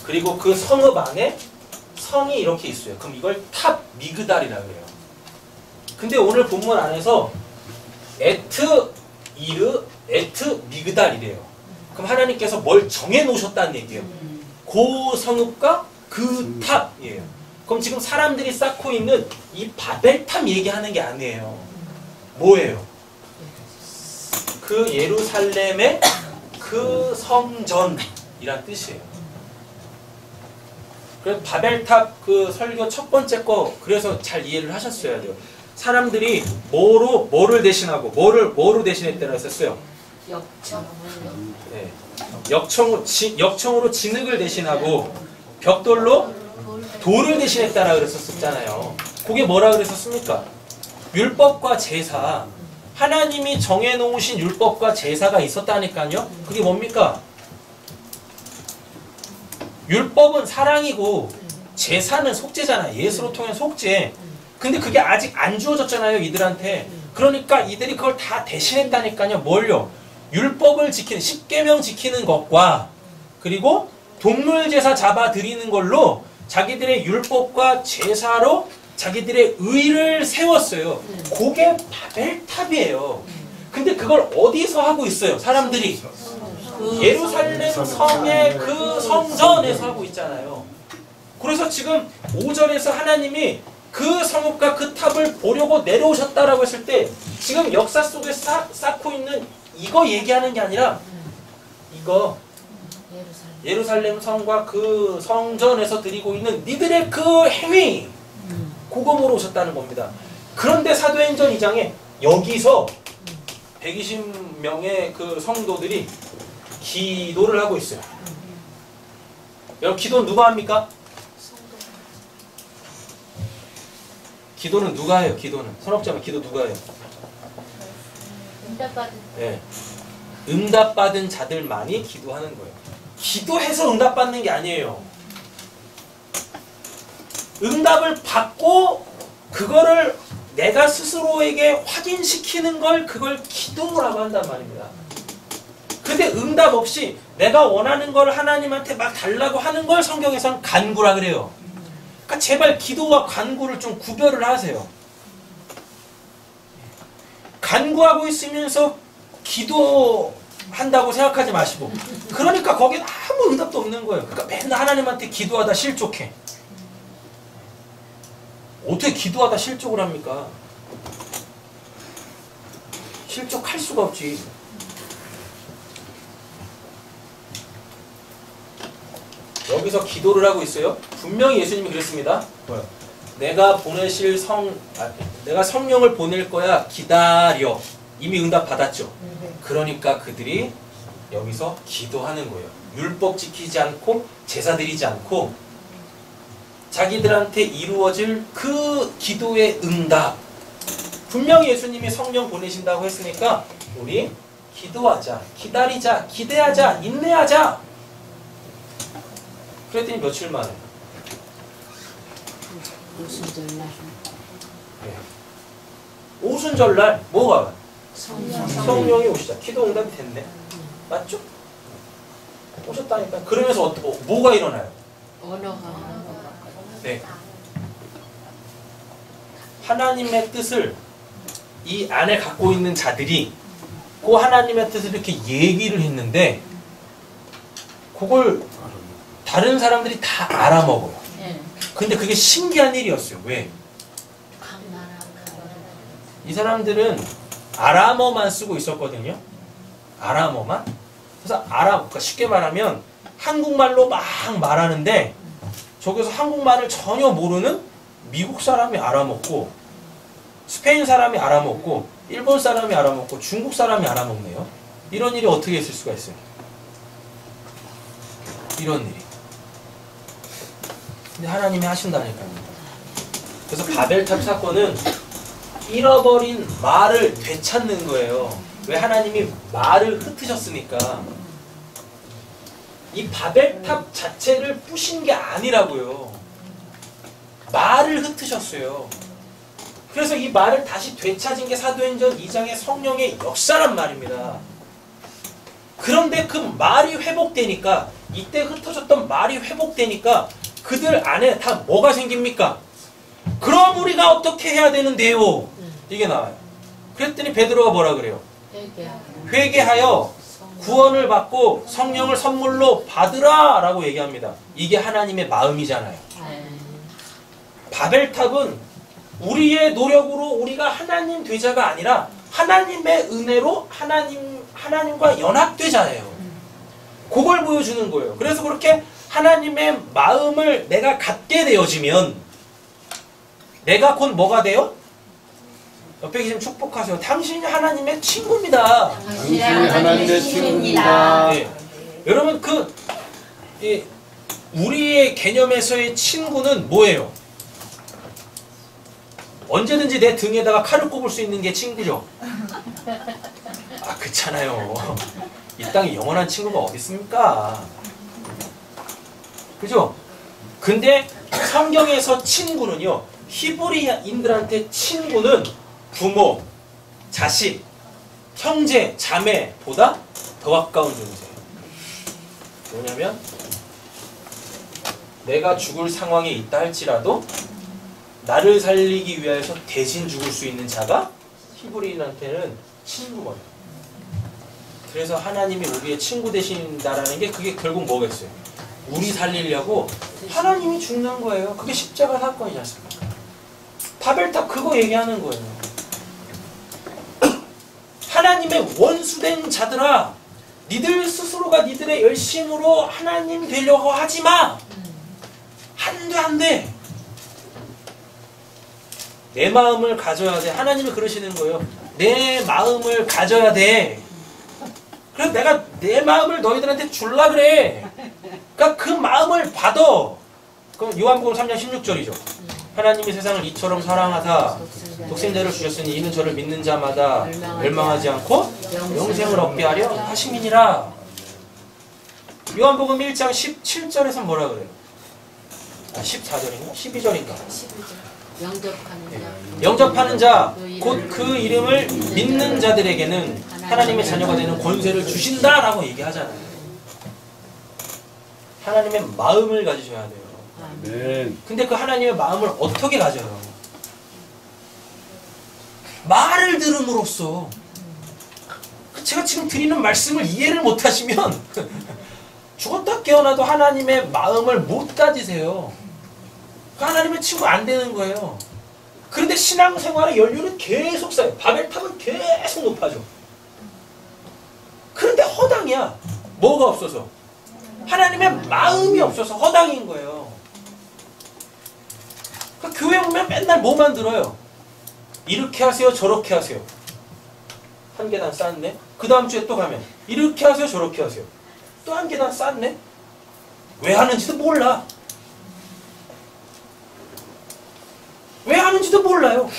그리고 그 성읍 안에 성이 이렇게 있어요. 그럼 이걸 탑 미그달이라 그래요. 근데 오늘 본문 안에서 에트 이르 에트 미그달이래요. 그럼 하나님께서 뭘 정해 놓으셨다는 얘기예요. 그 성읍과 그 탑이에요. 그럼 지금 사람들이 쌓고 있는 이 바벨탑 얘기하는 게 아니에요. 뭐예요? 그 예루살렘의 그 성전이란 뜻이에요. 그래서 바벨탑 그 설교 첫 번째 거 그래서 잘 이해를 하셨어야 돼요. 사람들이 뭐를 대신하고 뭐로 대신했다고 했었어요? 네. 역청으로 진흙을 대신하고 벽돌로 돌을 대신했다라 그랬었잖아요. 그게 뭐라 그랬었습니까? 율법과 제사. 하나님이 정해놓으신 율법과 제사가 있었다니까요. 그게 뭡니까? 율법은 사랑이고 제사는 속죄잖아요. 예수로 통한 속죄. 근데 그게 아직 안 주어졌잖아요. 이들한테. 그러니까 이들이 그걸 다 대신했다니까요. 뭘요? 율법을 지키는, 십계명 지키는 것과 그리고 동물 제사 잡아 드리는 걸로 자기들의 율법과 제사로 자기들의 의를 세웠어요. 그게 바벨탑이에요. 근데 그걸 어디서 하고 있어요? 사람들이 예루살렘 성의 그 성전에서 하고 있잖아요. 그래서 지금 5절에서 하나님이 그 성읍과 그 탑을 보려고 내려오셨다라고 했을 때 지금 역사 속에 쌓고 있는 이거 얘기하는 게 아니라 이거 예루살렘 성과 그 성전에서 드리고 있는 니들의 그 행위 그거 보러 오셨다는 겁니다. 그런데 사도행전 2장에 여기서 120명의 그 성도들이 기도를 하고 있어요. 여러분 기도는 누가 합니까? 기도는 누가 해요? 기도는 선업자면 기도 누가 해요? 응답받은. 네. 응답받은 자들만이 기도하는 거예요. 기도해서 응답받는 게 아니에요. 응답을 받고 그거를 내가 스스로에게 확인시키는 걸 그걸 기도라고 한단 말입니다. 근데 응답 없이 내가 원하는 걸 하나님한테 막 달라고 하는 걸 성경에서는 간구라 그래요. 그러니까 제발 기도와 간구를 좀 구별을 하세요. 간구하고 있으면서 기도한다고 생각하지 마시고 그러니까 거긴 아무 응답도 없는 거예요. 그러니까 맨날 하나님한테 기도하다 실족해. 어떻게 기도하다 실족을 합니까? 실족할 수가 없지. 여기서 기도를 하고 있어요. 분명히 예수님이 그랬습니다. 뭐요? 내가 보내실 내가 성령을 보낼 거야. 기다려. 이미 응답 받았죠. 그러니까 그들이 여기서 기도하는 거예요. 율법 지키지 않고 제사 드리지 않고 자기들한테 이루어질 그 기도의 응답. 분명히 예수님이 성령 보내신다고 했으니까 우리 기도하자, 기다리자, 기대하자, 인내하자. 그랬더니 며칠 만에 오순절날 뭐가? 성령이 오시자. 기도 응답이 됐네. 맞죠? 오셨다니까. 그러면서 뭐가 일어나요? 네. 하나님의 뜻을 이 안에 갖고 있는 자들이 그 하나님의 뜻을 이렇게 얘기를 했는데 그걸 다른 사람들이 다 알아먹어요. 근데 그게 신기한 일이었어요. 왜? 이 사람들은 아람어만 쓰고 있었거든요. 아람어만. 그래서 그러니까 쉽게 말하면 한국말로 막 말하는데 저기서 한국말을 전혀 모르는 미국 사람이 알아먹고 스페인 사람이 알아먹고 일본 사람이 알아먹고 중국 사람이 알아먹네요. 이런 일이 어떻게 있을 수가 있어요? 이런 일이. 근데 하나님이 하신다니까요. 그래서 바벨탑 사건은 잃어버린 말을 되찾는 거예요. 왜? 하나님이 말을 흩으셨으니까. 이 바벨탑 자체를 부신 게 아니라고요. 말을 흩으셨어요. 그래서 이 말을 다시 되찾은 게 사도행전 2장의 성령의 역사란 말입니다. 그런데 그 말이 회복되니까, 이때 흩어졌던 말이 회복되니까 그들 안에 다 뭐가 생깁니까? 그럼 우리가 어떻게 해야 되는데요? 이게 나와요. 그랬더니 베드로가 뭐라 그래요? 회개하여 구원을 받고 성령을 선물로 받으라 라고 얘기합니다. 이게 하나님의 마음이잖아요. 바벨탑은 우리의 노력으로 우리가 하나님 되자가 아니라 하나님의 은혜로 하나님과 연합되잖아요. 그걸 보여주는 거예요. 그래서 그렇게 하나님의 마음을 내가 갖게 되어지면 내가 곧 뭐가 돼요? 옆에 계시면 축복하세요. 당신이 하나님의 친구입니다. 당신이 하나님의 친구입니다. 네. 여러분 우리의 개념에서의 친구는 뭐예요? 언제든지 내 등에다가 칼을 꼽을 수 있는 게 친구죠. 아, 그렇잖아요. 이 땅에 영원한 친구가 어디 있습니까? 그죠? 근데 성경에서 친구는요, 히브리인들한테 친구는 부모, 자식, 형제, 자매보다 더 가까운 존재예요. 뭐냐면 내가 죽을 상황에 있다 할지라도 나를 살리기 위해서 대신 죽을 수 있는 자가 히브리인한테는 친구거든요. 그래서 하나님이 우리의 친구 되신다라는 게 그게 결국 뭐겠어요? 우리 살리려고 하나님이 죽는 거예요. 그게 십자가 사건이지 않습니까? 바벨탑 그거 얘기하는 거예요. 하나님의 원수된 자들아, 니들 스스로가 니들의 열심으로 하나님 되려고 하지 마. 안 돼. 내 마음을 가져야 돼. 하나님이 그러시는 거예요. 내 마음을 가져야 돼. 그래서 내가 내 마음을 너희들한테 줄라 그래. 그러니까 그 마음을 받아. 그럼 요한복음 3장 16절이죠. 하나님이 세상을 이처럼 사랑하사 독생자를 주셨으니 이는 저를 믿는 자마다 멸망하지 않고 영생을 얻게 하려 하심이니라. 요한복음 1장 17절에서 뭐라 그래요? 14절인가? 12절인가? 영접하는 자, 곧 그 이름을 믿는 자들에게는 하나님의 자녀가 되는 권세를 주신다라고 얘기하잖아요. 하나님의 마음을 가지셔야 돼요. 근데 그 하나님의 마음을 어떻게 가져요? 말을 들음으로써. 제가 지금 드리는 말씀을 이해를 못하시면 죽었다 깨어나도 하나님의 마음을 못 가지세요. 하나님의 친구 안 되는 거예요. 그런데 신앙생활의 연륜은 계속 쌓여요. 바벨탑은 계속 높아져. 그런데 허당이야. 뭐가 없어서? 하나님의 마음이 없어서 허당인 거예요. 그러니까 교회 오면 맨날 뭐만 들어요? 이렇게 하세요, 저렇게 하세요. 한 계단 쌓았네. 그 다음 주에 또 가면 이렇게 하세요, 저렇게 하세요. 또 한 계단 쌓았네. 왜 하는지도 몰라. 왜 하는지도 몰라요.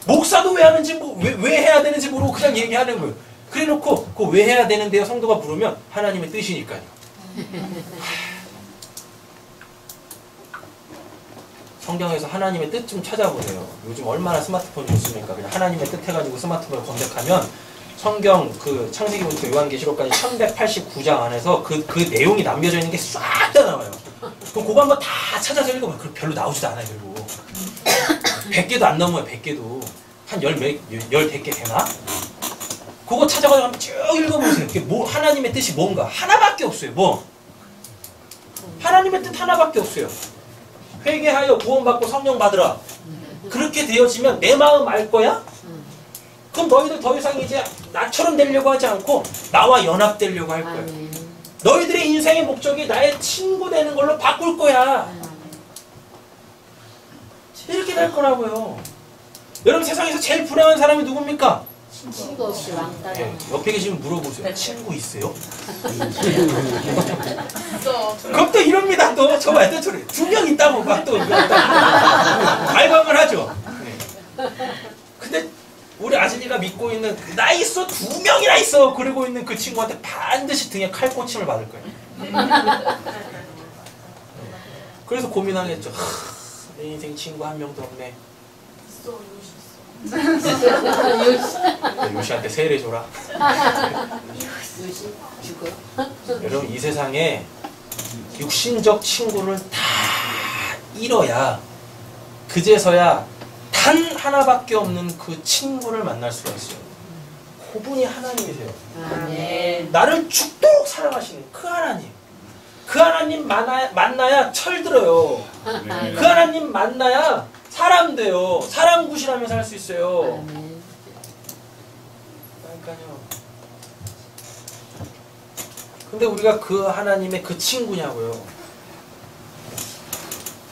목사도 왜 하는지 왜 해야 되는지 모르고 그냥 얘기하는 거예요. 그래놓고 그거 왜 해야 되는데요? 성도가 부르면 하나님의 뜻이니까요. 성경에서 하나님의 뜻 좀 찾아보세요. 요즘 얼마나 스마트폰이 좋습니까? 그냥 하나님의 뜻 해가지고 스마트폰을 검색하면 성경 그 창세기부터 요한계시록까지 1189장 안에서 그 내용이 남겨져 있는 게 싹 다 나와요. 그럼 그거 한번 다 찾아서 읽어봐요. 별로 나오지도 않아요. 결국 100개도 안 넘어요. 100개도 한 100개 되나? 그거 찾아가지고 한번 쭉 읽어보세요. 그게 뭐 하나님의 뜻이 뭔가 하나밖에 없어요. 뭐 하나님의 뜻 하나밖에 없어요. 회개하여 구원받고 성령 받으라. 그렇게 되어지면 내 마음 알 거야? 그럼 너희들 더 이상 이제 나처럼 되려고 하지 않고 나와 연합되려고 할 거야. 너희들의 인생의 목적이 나의 친구 되는 걸로 바꿀 거야. 이렇게 될 거라고요. 여러분 세상에서 제일 불행한 사람이 누굽니까? 친구 없이 왕따. 예, 옆에 계시면 물어보세요. 친구 있어요? 그럼 또 이럽니다. 또 저 말도 저래. 2명 있다고 막 또 발광을 하죠. 네. 근데 우리 아진이가 믿고 있는 나 있어 2명이나 있어 그러고 있는 그 친구한테 반드시 등에 칼꽂힘을 받을 거예요. 그래서 고민하겠죠. 내 인생 친구 한 명도 없네. 요시한테 세례 줘라. 요시 죽어. 여러분 이 세상에 육신적 친구를 다 잃어야 그제서야 단 하나밖에 없는 그 친구를 만날 수가 있어요. 그분이 하나님이세요. 아멘. 나를 죽도록 사랑하시는 그 하나님. 그 하나님 만나야 철들어요. 그 하나님 만나야 사람 돼요. 사람 구실하면서 살 수 있어요. 아멘. 그러니까요. 근데 우리가 그 하나님의 그 친구냐고요.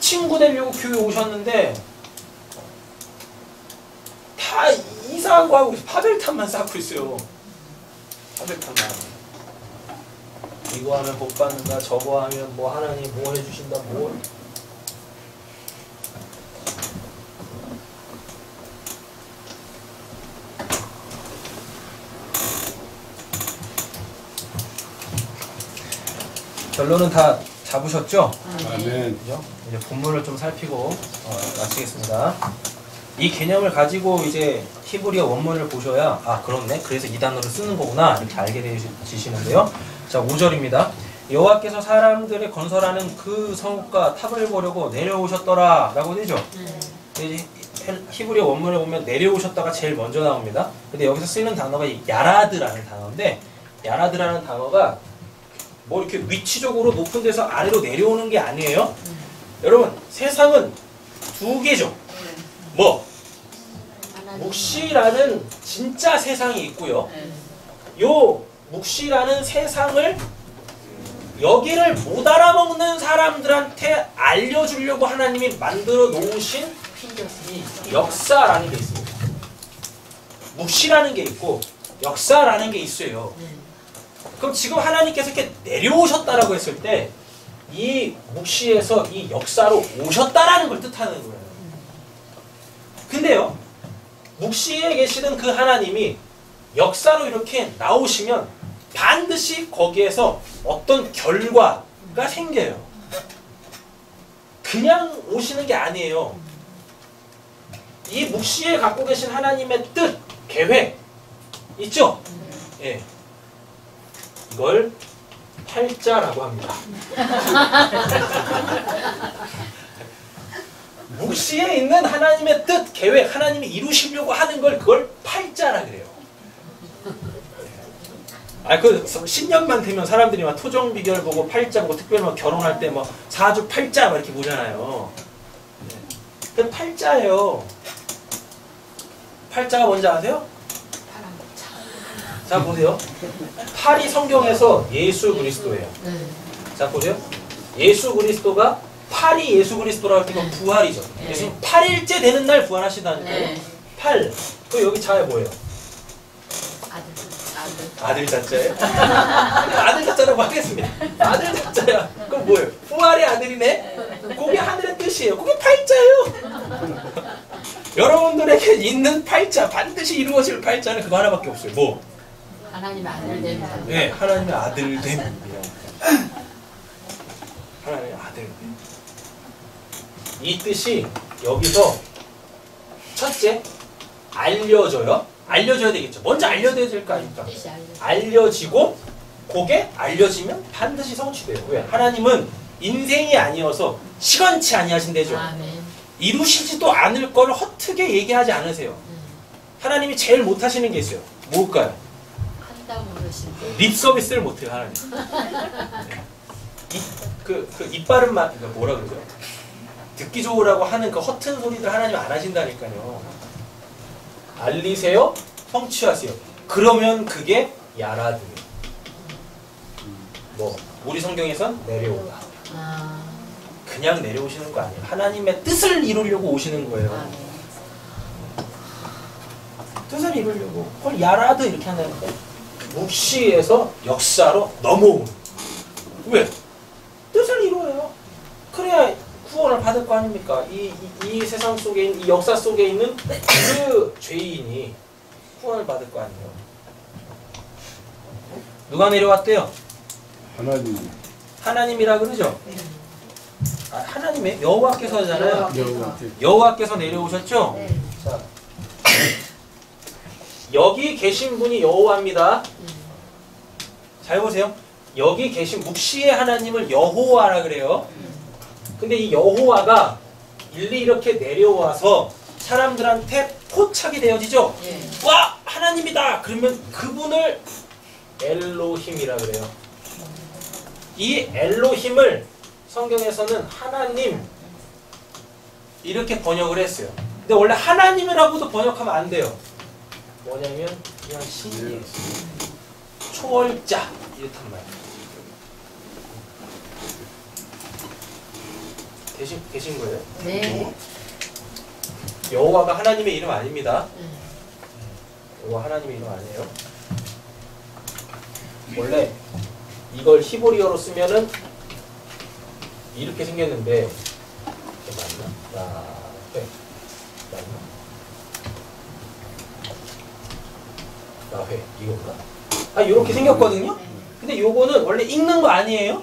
친구 되려고 교회 오셨는데 다 이상한 거 하고 파벨탄만 쌓고 있어요. 파벨탄만. 이거 하면 복 받는다. 저거 하면 뭐 하나님 뭐 해주신다. 뭐. 결론은 다 잡으셨죠? 아멘. 그죠? 이제 본문을 좀 살피고 마치겠습니다. 이 개념을 가지고 이제 히브리어 원문을 보셔야 아 그렇네. 그래서 이 단어를 쓰는 거구나 이렇게 알게 되시는데요. 자 5절입니다. 여호와께서 사람들의 건설하는 그 성읍과 탑을 보려고 내려오셨더라 라고 되죠. 이제 히브리어 원문을 보면 내려오셨다가 제일 먼저 나옵니다. 근데 여기서 쓰는 단어가 야라드라는 단어인데 야라드라는 단어가 뭐 이렇게 위치적으로 높은 데서 아래로 내려오는 게 아니에요. 여러분 세상은 2개죠. 뭐 묵시라는 진짜 세상이 있고요. 요 묵시라는 세상을 여기를 못 알아먹는 사람들한테 알려주려고 하나님이 만들어 놓으신 이 역사라는 게 있습니다. 묵시라는 게 있고 역사라는 게 있어요. 그럼 지금 하나님께서 이렇게 내려오셨다라고 했을 때 이 묵시에서 이 역사로 오셨다라는 걸 뜻하는 거예요. 근데요, 묵시에 계시는 그 하나님이 역사로 이렇게 나오시면 반드시 거기에서 어떤 결과가 생겨요. 그냥 오시는 게 아니에요. 이 묵시에 갖고 계신 하나님의 뜻, 계획 있죠? 예. 이걸 팔자라고 합니다. 묵시에 있는 하나님의 뜻, 계획, 하나님이 이루시려고 하는 걸 그걸 팔자라 그래요. 아, 그 10년만 되면 사람들이 막 토정 비결 보고 팔자 보고 특별히 막 결혼할 때 뭐 사주 팔자 막 이렇게 보잖아요. 그 팔자예요. 팔자가 뭔지 아세요? 자 보세요. 팔이 성경에서 예수 그리스도예요. 자 보세요. 예수 그리스도가 팔이 예수 그리스도라고 할 때가 부활이죠. 예수님 8일째 되는 날 부활하시다니까요. 8. 그 여기 자에 뭐예요? 아들 자자예요? 아들 자자라고 하겠습니다. 아들 자자야. 그럼 뭐예요? 부활의 아들이네? 그게 하늘의 뜻이에요. 그게 팔자예요. 여러분들에게 있는 팔자, 반드시 이루어질 팔자는 그거 하나밖에 없어요. 뭐? 하나님의 아들 됨. 네, 하나님의 아들 됨. 하나님의 아들 됨. 이 뜻이 여기서 첫째, 알려줘요. 알려줘야 되겠죠. 먼저 알려줘야 될 거 아닙니까? 알려지고 그게 알려지면 반드시 성취돼요. 왜? 하나님은 인생이 아니어서 시건치 아니하신대죠. 이루시지도 않을 걸 허투게 얘기하지 않으세요. 하나님이 제일 못하시는 게 있어요. 뭘까요? 립 서비스를 못해요, 하나님. 그 이빨은 그러니까 뭐라 그러죠? 듣기 좋으라고 하는 그 허튼 소리들 하나님 안 하신다니까요. 알리세요, 성취하세요. 그러면 그게 야라드예요. 뭐 우리 성경에선 내려오다. 그냥 내려오시는 거 아니에요. 하나님의 뜻을 이루려고 오시는 거예요. 뜻을 이루려고 그걸 야라드 이렇게 한다는 거예요. 묵시에서 역사로 넘어오는. 왜? 뜻을 이루어요. 그래야 구원을 받을 거 아닙니까? 이 세상 속에 있는, 이 역사 속에 있는 그 죄인이 구원을 받을 거 아니에요. 누가 내려왔대요? 하나님. 하나님이라 그러죠? 아, 하나님의 여호와께서잖아요. 여호와께. 여호와께서 내려오셨죠? 네. 자, 여기 계신 분이 여호와입니다. 잘 보세요. 여기 계신 묵시의 하나님을 여호와라 그래요. 근데 이 여호와가 일리 이렇게 내려와서 사람들한테 포착이 되어지죠. 예. 와! 하나님이다! 그러면 그분을 엘로힘이라 그래요. 이 엘로힘을 성경에서는 하나님 이렇게 번역을 했어요. 근데 원래 하나님이라고도 번역하면 안 돼요. 뭐냐면 그냥 신이에요. 초월자 이렇단 말이에요. 계신 거예요? 네. 여호와가 하나님의 이름 아닙니다. 여호와 하나님의 이름 아니에요. 원래 이걸 히브리어로 쓰면은 이렇게 생겼는데 이게 맞나? 야훼 맞나? 야훼 이거구나. 아 이렇게 생겼거든요. 근데 요거는 원래 읽는 거 아니에요.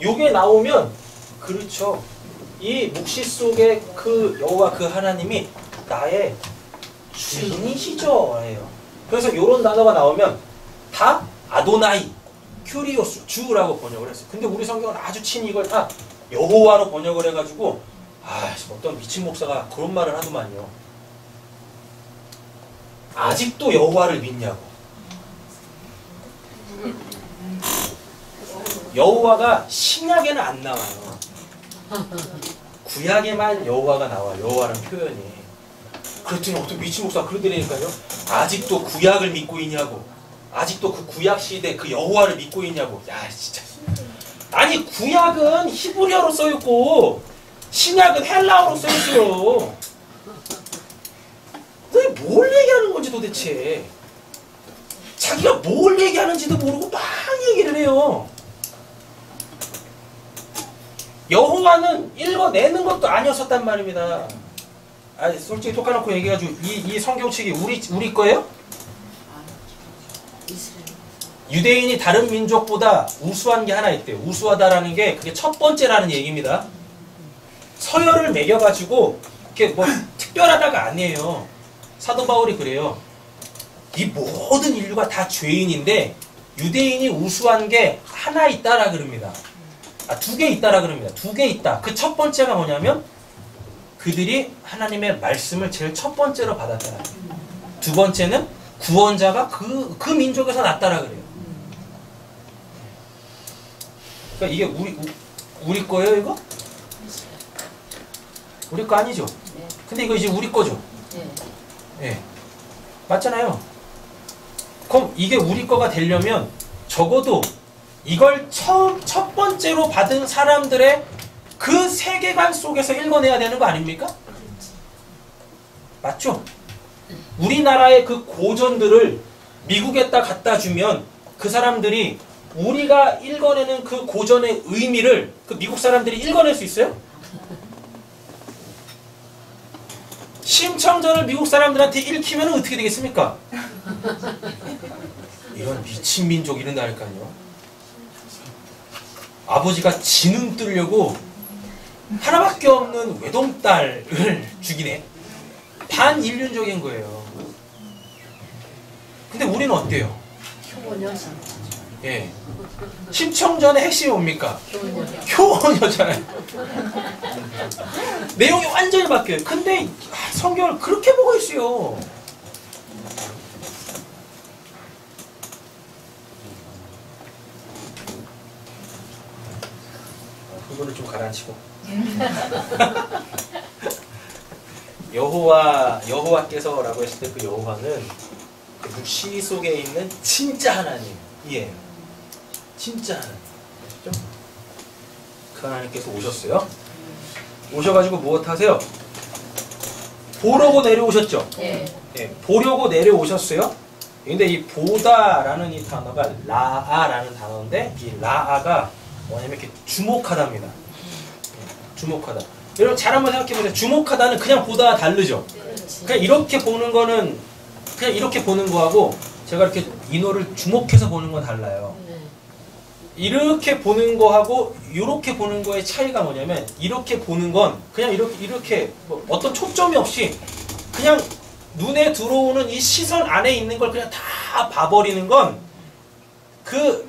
요게 나오면 그렇죠. 이 묵시 속에 그 여호와 그 하나님이 나의 주인이시죠. 예요. 그래서 요런 단어가 나오면 다 아도나이, 큐리오스, 주라고 번역을 했어요. 근데 우리 성경은 아주 친히 이걸 다 여호와로 번역을 해가지고 어떤 미친 목사가 그런 말을 하더만요. 아직도 여호와를 믿냐고. 여호와가 신약에는 안 나와요. 구약에만 여호와가 나와요. 여호와라는 표현이. 그랬더니 어떤 미친 목사가 그러더라니까요. 아직도 구약을 믿고 있냐고. 아직도 그 구약 시대 그 여호와를 믿고 있냐고. 야 진짜. 아니 구약은 히브리어로 써있고 신약은 헬라어로 써있어요. 너희 뭘 얘기하는 건지 도대체. 자기가 뭘 얘기하는지도 모르고 막 얘기를 해요. 여호와는 읽어내는 것도 아니었었단 말입니다. 아니 솔직히 톡 까놓고 얘기해가지고 이 성경책이 우리 거예요? 유대인이 다른 민족보다 우수한 게 하나 있대요. 우수하다라는 게 그게 첫 번째라는 얘기입니다. 서열을 매겨가지고 이게 뭐 특별하다가 아니에요. 사도 바울이 그래요. 이 모든 인류가 다 죄인인데 유대인이 우수한 게 하나 있다라 그럽니다. 두 개 있다라 그럽니다. 두 개 있다. 그 첫 번째가 뭐냐면 그들이 하나님의 말씀을 제일 첫 번째로 받았다라. 두 번째는 구원자가 그 민족에서 났다라 그래요. 그러니까 이게 우리 거예요, 이거? 우리 거 아니죠? 근데 이거 이제 우리 거죠? 네. 맞잖아요. 그럼 이게 우리 거가 되려면 적어도 이걸 첫 번째로 받은 사람들의 그 세계관 속에서 읽어내야 되는 거 아닙니까? 맞죠? 우리나라의 그 고전들을 미국에다 갖다 주면 그 사람들이 우리가 읽어내는 그 고전의 의미를 그 미국 사람들이 읽어낼 수 있어요? 심청전을 미국 사람들한테 읽히면 어떻게 되겠습니까? 이런 미친 민족 이런다니까요. 아버지가 지능 뜨려고 하나밖에 없는 외동딸을 죽이네. 반인륜적인 거예요. 근데 우리는 어때요? 효녀상. 예. 심청전의 핵심이 뭡니까? 효녀. 효녀잖아요. 내용이 완전히 바뀌어요. 근데 성경을 그렇게 보고 있어요. 이거를 좀 가라앉히고. 여호와께서라고 했을 때 그 여호와는 그 묵시 속에 있는 진짜 하나님이에요. 진짜 하나님. 아시죠? 그 하나님께서 오셨어요. 오셔가지고 무엇 하세요? 보려고 내려오셨죠? 네. 예, 보려고 내려오셨어요. 근데 이 보다라는 이 단어가 라아라는 단어인데 이 라아가 뭐냐면 이렇게 주목하다입니다. 주목하다. 여러분 잘 한번 생각해 보세요. 주목하다는 그냥 보다와 다르죠. 그냥 이렇게 보는 거는 그냥 이렇게 보는 거하고 제가 이렇게 인호를 주목해서 보는 건 달라요. 이렇게 보는 거하고 이렇게 보는 거의 차이가 뭐냐면 이렇게 보는 건 그냥 이렇게 뭐 어떤 초점이 없이 그냥 눈에 들어오는 이 시선 안에 있는 걸 그냥 다 봐버리는 건 그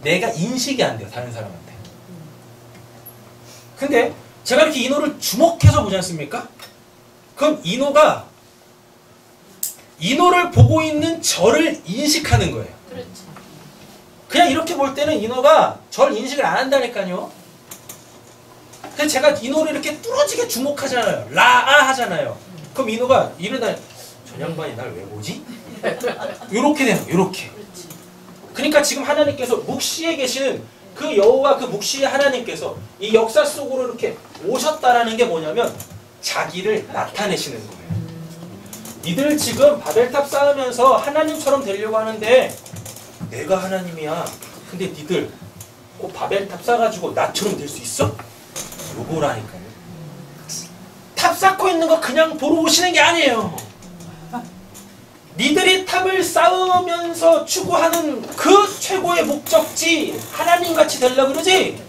내가 인식이 안 돼요. 다른 사람한테. 근데 제가 이렇게 인호를 주목해서 보지 않습니까? 그럼 인호가 인호를 보고 있는 저를 인식하는 거예요. 그렇죠. 그냥 이렇게 볼 때는 인호가 저를 인식을 안 한다니까요. 그래서 제가 인호를 이렇게 뚫어지게 주목하잖아요. 라아 하잖아요. 그럼 인호가 이러다 저 양반이 날 왜 보지? 요렇게 되는 거예요. 요렇게. 그러니까 지금 하나님께서 묵시에 계시는 그 여호와 그 묵시의 하나님께서 이 역사 속으로 이렇게 오셨다라는 게 뭐냐면 자기를 나타내시는 거예요. 니들 지금 바벨탑 쌓으면서 하나님처럼 되려고 하는데 내가 하나님이야. 근데 니들 바벨탑 쌓아가지고 나처럼 될 수 있어? 요거라니까요. 탑 쌓고 있는 거 그냥 보러 오시는 게 아니에요. 니들이 탑을 쌓으면서 추구하는 그 최고의 목적지 하나님같이 되려고 그러지?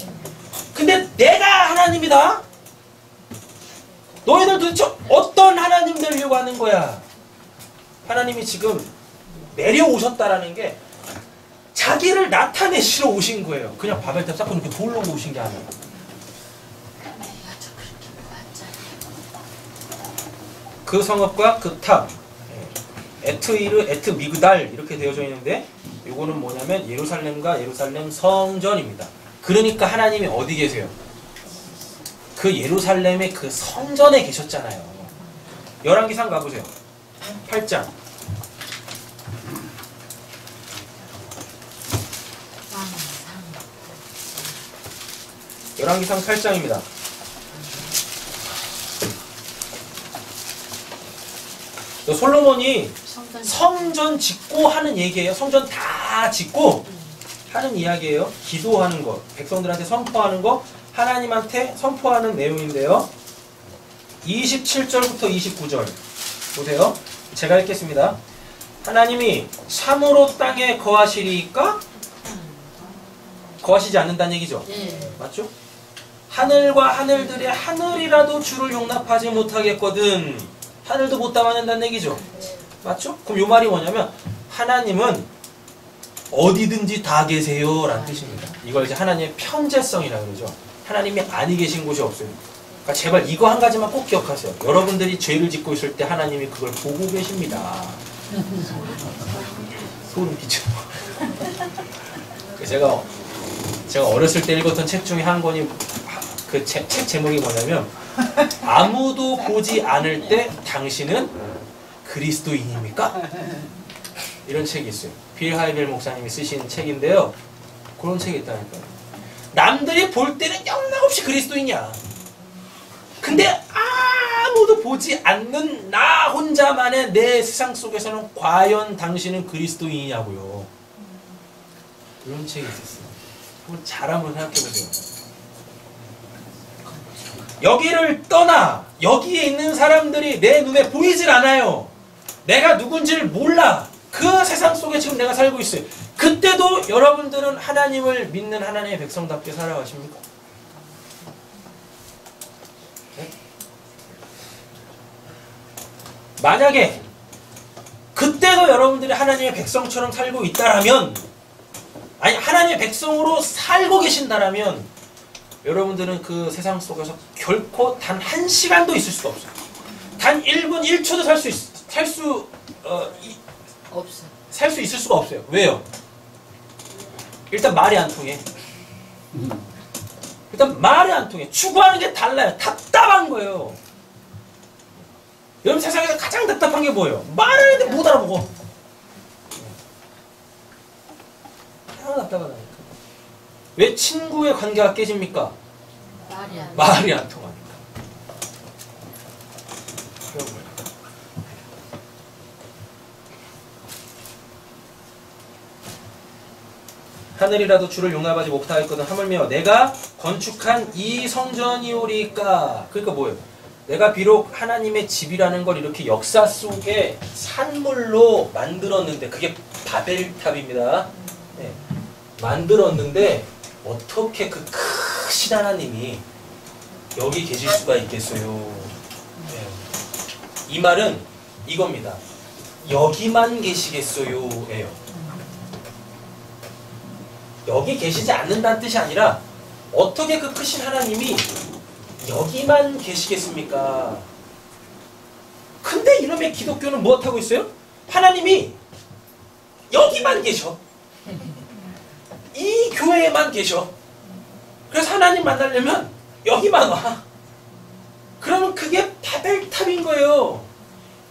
근데 내가 하나님이다? 너희들 도대체 어떤 하나님 되려고 하는 거야? 하나님이 지금 내려오셨다라는 게 자기를 나타내시러 오신 거예요. 그냥 바벨탑 쌓고 이렇게 돌려고 오신 게 아니에요. 그 성읍과 그 탑, 에트이르, 에트미그달 이렇게 되어져 있는데 이거는 뭐냐면 예루살렘과 예루살렘 성전입니다. 그러니까 하나님이 어디 계세요? 그 예루살렘의 그 성전에 계셨잖아요. 열왕기상 가보세요. 8장. 열왕기상 8장입니다. 솔로몬이 성전 짓고 하는 얘기예요. 성전 다 짓고 하는 이야기예요. 기도하는 거, 백성들한테 선포하는 거, 하나님한테 선포하는 내용인데요. 27절부터 29절 보세요. 제가 읽겠습니다. 하나님이 참으로 땅에 거하시리까? 거하시지 않는다는 얘기죠. 맞죠? 하늘과 하늘들의 하늘이라도 주를 용납하지 못하겠거든. 하늘도 못 담아낸다는 얘기죠. 맞죠? 그럼 이 말이 뭐냐면 하나님은 어디든지 다 계세요 라는 뜻입니다. 이걸 이제 하나님의 편재성이라고 그러죠. 하나님이 아니 계신 곳이 없어요. 그러니까 제발 이거 한 가지만 꼭 기억하세요. 여러분들이 죄를 짓고 있을 때 하나님이 그걸 보고 계십니다. 소름 끼쳐. 제가 어렸을 때 읽었던 책 중에 한 권이 그 책 제목이 뭐냐면 아무도 보지 않을 때 당신은 그리스도인입니까? 이런 책이 있어요. 빌 하이벨 목사님이 쓰신 책인데요. 그런 책이 있다니까요. 남들이 볼 때는 영락없이 그리스도인이야. 근데 아무도 보지 않는 나 혼자만의 내 세상 속에서는 과연 당신은 그리스도인이냐고요. 이런 책이 있었어요. 한번 생각해보세요. 여기를 떠나 여기에 있는 사람들이 내 눈에 보이질 않아요. 내가 누군지를 몰라. 그 세상 속에 지금 내가 살고 있어요. 그때도 여러분들은 하나님을 믿는 하나님의 백성답게 살아가십니까? 네? 만약에 그때도 여러분들이 하나님의 백성처럼 살고 있다라면, 아니 하나님의 백성으로 살고 계신다라면 여러분들은 그 세상 속에서 결코 단 1시간도 있을 수가 없어요. 단 1분 1초도 살 수 있을 수가 없어요. 왜요? 일단 말이 안 통해. 일단 말이 안 통해. 추구하는 게 달라요. 답답한 거예요. 여러분 세상에서 가장 답답한 게 뭐예요? 말하는데 못 알아보고. 가장 답답하다니까. 왜 친구의 관계가 깨집니까? 말이 안 통하니까. 그런 거예요. 하늘이라도 주를 용납하지 못하겠거든 하물며 내가 건축한 이 성전이오리까. 그러니까 뭐예요? 내가 비록 하나님의 집이라는 걸 이렇게 역사 속에 산물로 만들었는데 그게 바벨탑입니다. 네. 만들었는데 어떻게 그 크신 하나님이 여기 계실 수가 있겠어요? 네. 이 말은 이겁니다. 여기만 계시겠어요? 예요. 여기 계시지 않는다는 뜻이 아니라 어떻게 그 크신 하나님이 여기만 계시겠습니까? 근데 이놈의 기독교는 무엇하고 있어요? 하나님이 여기만 계셔. 이 교회에만 계셔. 그래서 하나님 만나려면 여기만 와. 그러면 그게 바벨탑인 거예요.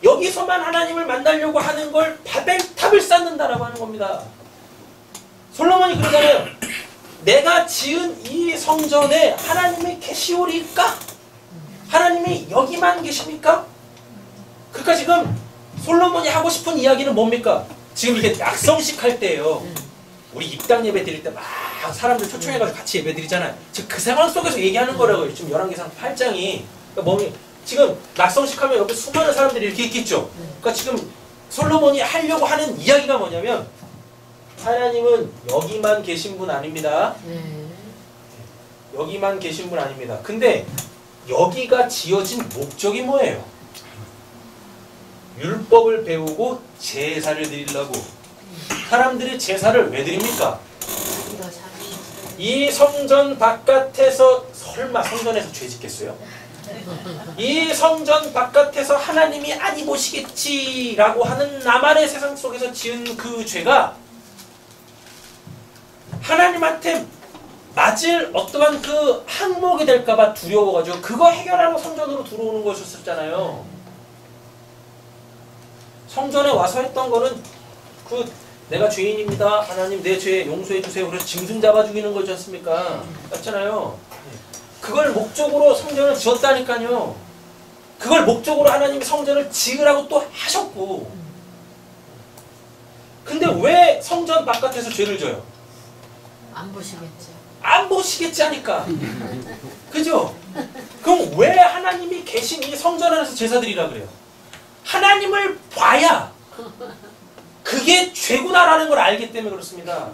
여기서만 하나님을 만나려고 하는 걸 바벨탑을 쌓는다라고 하는 겁니다. 솔로몬이 그러잖아요. 내가 지은 이 성전에 하나님이 계시오리까? 하나님이 여기만 계십니까? 그러니까 지금 솔로몬이 하고 싶은 이야기는 뭡니까? 지금 이게 약성식 할 때예요. 우리 입당 예배 드릴 때 막 사람들 초청해가지고 같이 예배 드리잖아요. 지금 그 상황 속에서 얘기하는 거라고요. 지금 열왕기상 8장이. 그러니까 지금 낙성식 하면 옆에 수많은 사람들이 이렇게 있겠죠. 그러니까 지금 솔로몬이 하려고 하는 이야기가 뭐냐면 하나님은 여기만 계신 분 아닙니다. 여기만 계신 분 아닙니다. 근데 여기가 지어진 목적이 뭐예요? 율법을 배우고 제사를 드리려고. 사람들이 제사를 왜 드립니까? 이 성전 바깥에서 설마 성전에서 죄 짓겠어요? 이 성전 바깥에서 하나님이 아니 보시겠지라고 하는 나만의 세상 속에서 지은 그 죄가 하나님한테 맞을 어떠한 그 항목이 될까봐 두려워가지고 그거 해결하고 성전으로 들어오는 것이었잖아요. 성전에 와서 했던 거는 내가 죄인입니다. 하나님 내 죄 용서해 주세요. 그래서 짐승 잡아 죽이는 거지 않습니까? 맞잖아요. 그걸 목적으로 성전을 지었다니까요. 그걸 목적으로 하나님이 성전을 지으라고 또 하셨고. 근데 왜 성전 바깥에서 죄를 져요? 안 보시겠죠. 안 보시겠지 하니까. 그죠? 그럼 왜 하나님이 계신 이 성전 안에서 제사드리라 그래요? 하나님을 봐야 그게 죄구나라는 걸 알기 때문에 그렇습니다.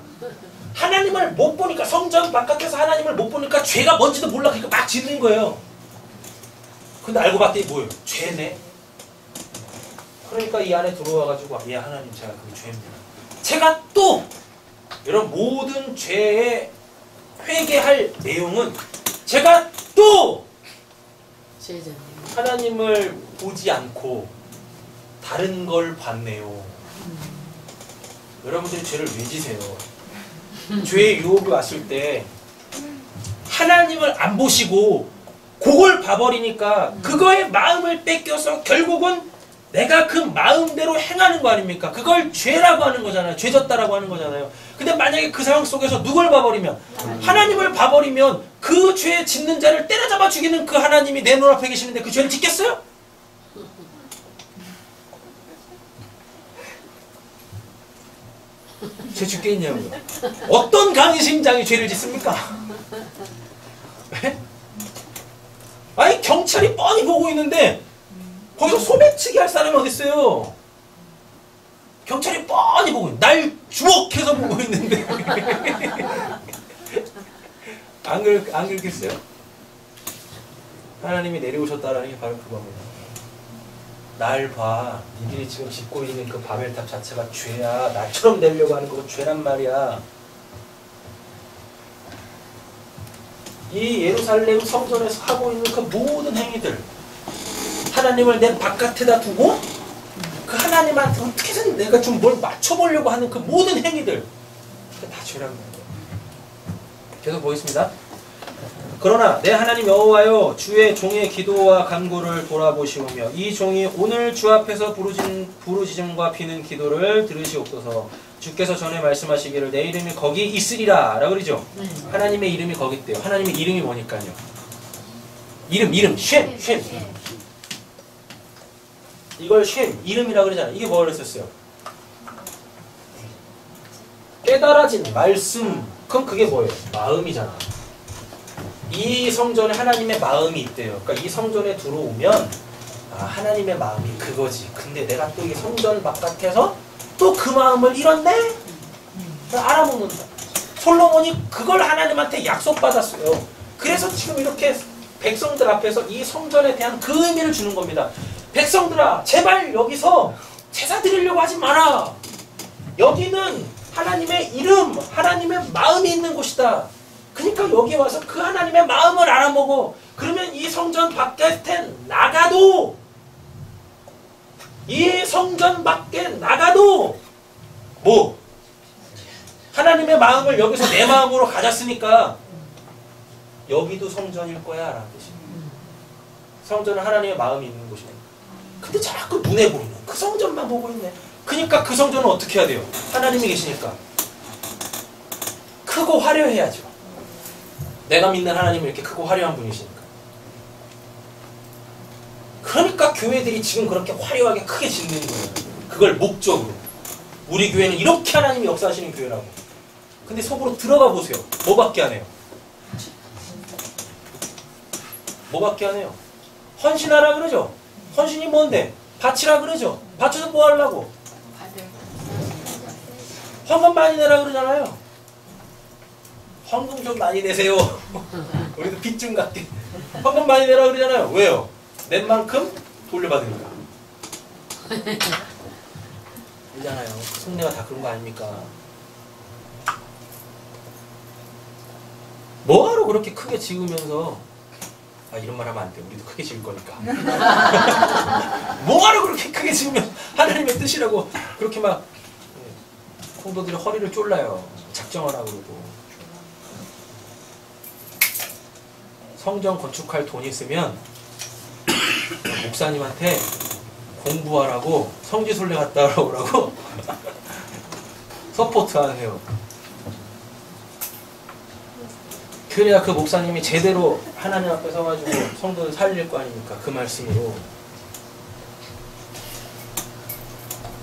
하나님을 못 보니까, 성전 바깥에서 하나님을 못 보니까 죄가 뭔지도 몰라. 그러니까 막 짓는 거예요. 근데 알고 봤더니 뭐예요? 죄네. 그러니까 이 안에 들어와가지고 예 하나님 제가 그게 죄입니다. 제가 또 이런 모든 죄에 회개할 내용은 제가 또 하나님을 보지 않고 다른 걸 봤네요. 여러분들이 죄를 왜 지세요? 죄의 유혹이 왔을 때 하나님을 안 보시고 그걸 봐버리니까 그거의 마음을 뺏겨서 결국은 내가 그 마음대로 행하는 거 아닙니까? 그걸 죄라고 하는 거잖아요. 죄졌다라고 하는 거잖아요. 근데 만약에 그 상황 속에서 누굴 봐버리면, 하나님을 봐버리면 그 죄 짓는 자를 때려잡아 죽이는 그 하나님이 내 눈앞에 계시는데 그 죄를 짓겠어요? 죄 짓겠냐고요. 어떤 강심장이 죄를 짓습니까? 아니 경찰이 뻔히 보고 있는데 거기서 소매치기 할 사람이 어딨어요? 경찰이 뻔히 보고 있는데 날 주목해서 보고 있는데 안 그렇겠어요? 하나님이 내려오셨다라는 게 바로 그겁니다. 날 봐. 니들이 지금 짓고 있는 그 바벨탑 자체가 죄야. 나처럼 되려고 하는 거 죄란 말이야. 이 예루살렘 성전에서 하고 있는 그 모든 행위들, 하나님을 내 바깥에다 두고 그 하나님한테 어떻게든 내가 좀 뭘 맞춰보려고 하는 그 모든 행위들, 그게 다 죄란 말이야. 계속 보겠습니다. 그러나 내 하나님 여호와여, 주의 종의 기도와 간구를 돌아보시오며 이 종이 오늘 주 앞에서 부르짖음과 비는 기도를 들으시옵소서. 주께서 전에 말씀하시기를 내 이름이 거기 있으리라 라고 그러죠. 하나님의 이름이 거기 있대요. 하나님의 이름이 뭐니까요? 이름 쉔. 이걸 쉔 이름이라고 그러잖아요. 이게 뭐를 썼어요? 깨달아진 말씀. 그럼 그게 뭐예요? 마음이잖아. 이 성전에 하나님의 마음이 있대요. 그러니까 이 성전에 들어오면 하나님의 마음이 그거지. 근데 내가 또 이 성전 바깥에서 또 그 마음을 잃었네? 알아먹는다. 솔로몬이 그걸 하나님한테 약속받았어요. 그래서 지금 이렇게 백성들 앞에서 이 성전에 대한 그 의미를 주는 겁니다. 백성들아, 제발 여기서 제사 드리려고 하지 마라. 여기는 하나님의 이름, 하나님의 마음이 있는 곳이다. 그러니까 여기 와서 그 하나님의 마음을 알아먹어. 그러면 이 성전 바깥에 나가도, 이 성전 밖에 나가도 뭐? 하나님의 마음을 여기서 내 마음으로 가졌으니까 여기도 성전일 거야 라는 뜻이에요. 성전은 하나님의 마음이 있는 곳이네. 근데 자꾸 눈에 보이는 그 성전만 보고 있네. 그러니까 그 성전은 어떻게 해야 돼요? 하나님이 계시니까 크고 화려해야죠. 내가 믿는 하나님은 이렇게 크고 화려한 분이시니까. 그러니까 교회들이 지금 그렇게 화려하게 크게 짓는 거예요. 그걸 목적으로. 우리 교회는 이렇게 하나님이 역사하시는 교회라고. 근데 속으로 들어가 보세요. 뭐밖에 안 해요? 뭐밖에 안 해요? 헌신하라 그러죠? 헌신이 뭔데? 바치라 그러죠? 바쳐서 뭐 하려고? 헌금 많이 내라 그러잖아요. 헌금 좀 많이 내세요. 우리도 빚 좀 갚게. 헌금 많이 내라 그러잖아요. 왜요? 낸 만큼 돌려받으니까. 그러잖아요. 속내가 다 그런 거 아닙니까? 뭐하러 그렇게 크게 지으면서, 이런 말 하면 안 돼. 우리도 크게 지을 거니까. 뭐하러 그렇게 크게 지으면 하나님의 뜻이라고 그렇게 막 성도들이 허리를 쫄라요. 작정하라고 그러고. 성전 건축할 돈 있으면 목사님한테 공부하라고 성지순례 갔다 오라고 서포트 하세요. 그래야 그 목사님이 제대로 하나님 앞에 서가지고 성도를 살릴 거 아닙니까? 그 말씀으로.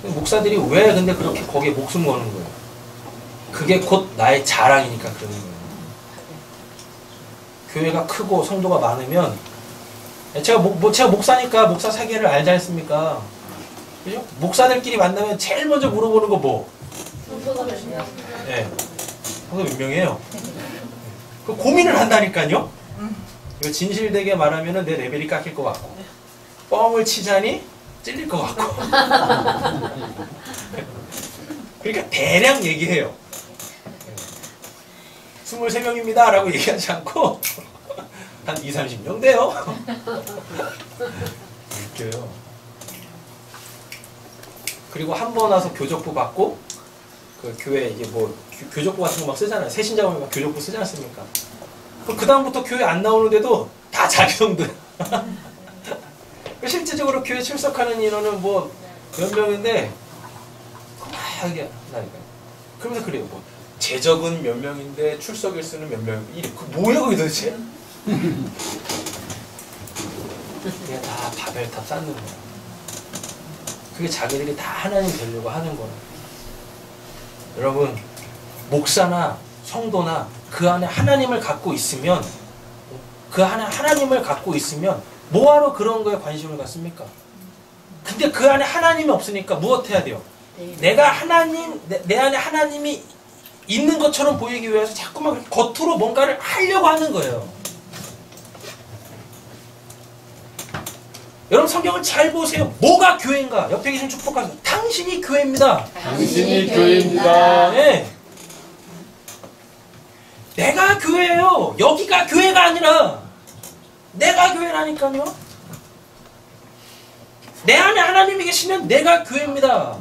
목사들이 왜 근데 그렇게 거기에 목숨 거는 거예요? 그게 곧 나의 자랑이니까 그러는 거예요. 교회가 크고 성도가 많으면, 제가 목사니까 목사 세계를 알지 않습니까? 그죠? 목사들끼리 만나면 제일 먼저 물어보는 거 뭐? 성도가 몇 명이에요? 네. 성도 몇 명이에요? 그 고민을 한다니까요? 이거 진실되게 말하면 내 레벨이 깎일 것 같고, 뻥을 치자니 찔릴 것 같고. 그러니까 대략 얘기해요. 23명입니다 라고 얘기하지 않고 한 2, 30명 돼요. 웃겨요. 그리고 한 번 와서 교적부 받고, 그 교회 이게 뭐 교적부 같은 거 막 쓰잖아요. 새신자 오면 막 교적부 쓰지 않습니까? 그 다음부터 교회 안 나오는데도 다 자기 성들. 실질적으로 교회 출석하는 인원은 뭐 몇 명인데 막 이게 나니까. 그러면서 그래요. 뭐 재적은 몇 명인데 출석 일수는 몇 명. 그 뭐예요 그게 도대체? 그게 다 바벨탑 쌓는 거야. 그게 자기들이 다 하나님 되려고 하는 거야. 여러분, 목사나 성도나 그 안에 하나님을 갖고 있으면, 그 안에 하나님을 갖고 있으면 뭐하러 그런 거에 관심을 갖습니까? 근데 그 안에 하나님이 없으니까 무엇 해야 돼요? 내가 하나님, 내 안에 하나님이 있는 것처럼 보이기 위해서 자꾸만 겉으로 뭔가를 하려고 하는 거예요. 여러분 성경을 잘 보세요. 뭐가 교회인가? 옆에 계신 축복하세요. 당신이 교회입니다. 당신이 교회입니다. 네. 내가 교회예요. 여기가 교회가 아니라 내가 교회라니까요. 내 안에 하나님이 계시면 내가 교회입니다.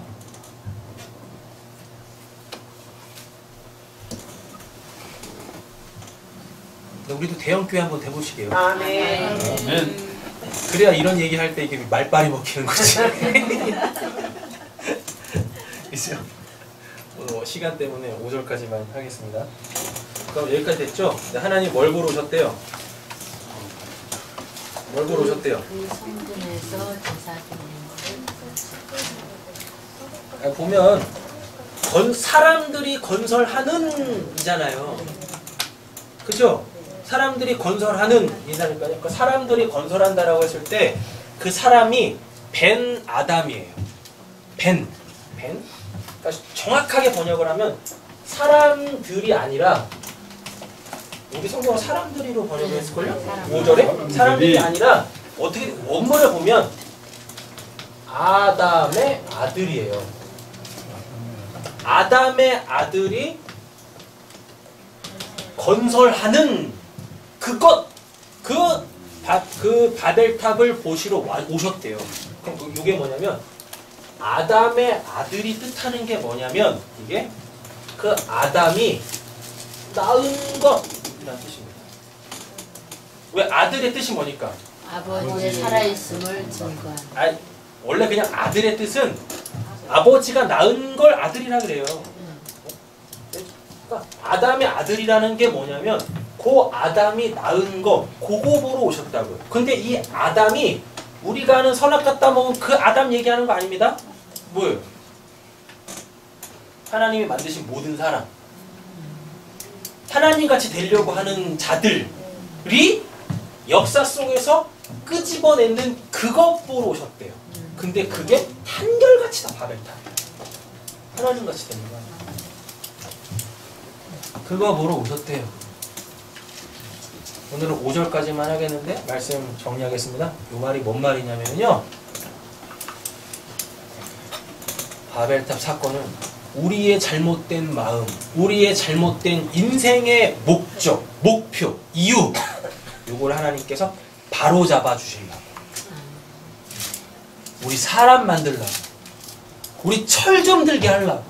우리도 대형교회 한번 돼보시게요. 아멘. 그래야 이런 얘기할 때 이게 말빨이 먹히는 거지. 있어요. 오늘 시간 때문에 5절까지만 하겠습니다. 그럼 여기까지 됐죠? 하나님 뭘 보러 오셨대요? 뭘 보러 오셨대요? 그 성전에서 제사 드리는 보면 사람들이 건설하는 이잖아요. 그죠? 사람들이 건설하는 이라니까요. 그러니까 사람들이 건설한다라고 했을 때 그 사람이 벤 아담이에요. 벤. 그러니까 정확하게 번역을 하면 사람들이 아니라 우리 성경은 사람들이로 번역을 했을걸요? 5절에? 사람들이 아니라 어떻게 원문을 보면 아담의 아들이에요. 아담의 아들이 건설하는 그것, 그 바벨탑을 보시러 오셨대요. 그럼 이게 뭐냐면 아담의 아들이 뜻하는 게 뭐냐면 이게 그 아담이 낳은 것이라는 뜻입니다. 왜 아들의 뜻이 뭐니까? 아버지의 살아있음을 증거한. 원래 그냥 아들의 뜻은 아버지가 낳은 걸 아들이라 그래요. 그러니까 아담의 아들이라는 게 뭐냐면 그 아담이 낳은 거 그거 보러 오셨다고요. 근데 이 아담이 우리가 아는 선악 갖다 먹은 그 아담 얘기하는 거 아닙니다. 뭐예요? 하나님이 만드신 모든 사람, 하나님같이 되려고 하는 자들이 역사 속에서 끄집어내는 그것 보러 오셨대요. 근데 그게 한결같이 다 바벨탑. 하나님같이 되는 거야. 그거 보러 오셨대요. 오늘은 5절까지만 하겠는데 말씀 정리하겠습니다. 이 말이 뭔 말이냐면요. 바벨탑 사건은 우리의 잘못된 마음, 우리의 잘못된 인생의 목적, 목표, 이유 이걸 하나님께서 바로잡아 주시려고, 우리 사람 만들려고, 우리 철 좀 들게 하려고,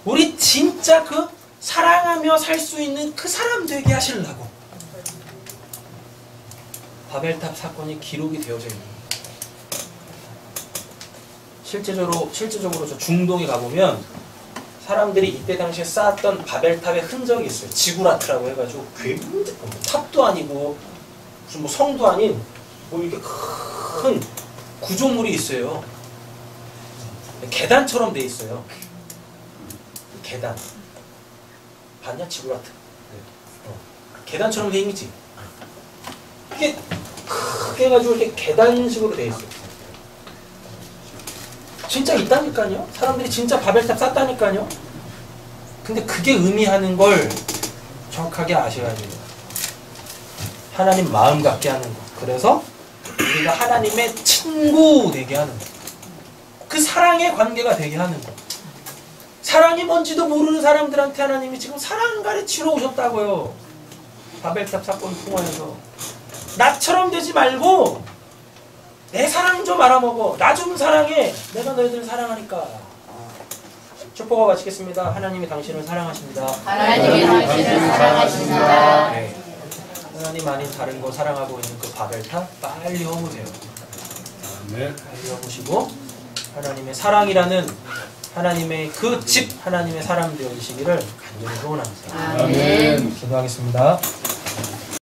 우리 진짜 그 사랑하며 살 수 있는 그 사람 되게 하시려고 바벨탑 사건이 기록이 되어져 있는 거예요. 실제적으로 저 중동에 가보면 사람들이 이때 당시에 쌓았던 바벨탑의 흔적이 있어요. 지구라트라고 해가지고 굉장히 탑도 아니고 무슨 뭐 성도 아닌 뭐 이렇게 큰 구조물이 있어요. 계단처럼 돼 있어요. 계단. 봤냐? 지구라트. 계단처럼 돼 있지. 이게 크게 해가지고 이렇게 계단식으로 돼 있어요. 진짜 있다니까요. 사람들이 진짜 바벨탑 쌓다니까요. 근데 그게 의미하는 걸 정확하게 아셔야 돼요. 하나님 마음 갖게 하는 거. 그래서 우리가 하나님의 친구 되게 하는 거. 그 사랑의 관계가 되게 하는 거. 사랑이 뭔지도 모르는 사람들한테 하나님이 지금 사랑 가르치러 오셨다고요. 바벨탑 사건 통화해서 나처럼 되지 말고 내 사랑 좀 알아먹어. 나 좀 사랑해. 내가 너희들 사랑하니까. 축복하고 마치겠습니다. 하나님이 당신을 사랑하십니다. 하나님이 당신을 사랑하십니다. 네. 하나님 아닌 다른 거 사랑하고 있는 그 바벨탑 빨리 허무세요. 빨리 허무시고 하나님의 사랑이라는 하나님의 그 집 하나님의 사람 되어주시기를 간절히 소원합니다. 아멘. 기도하겠습니다.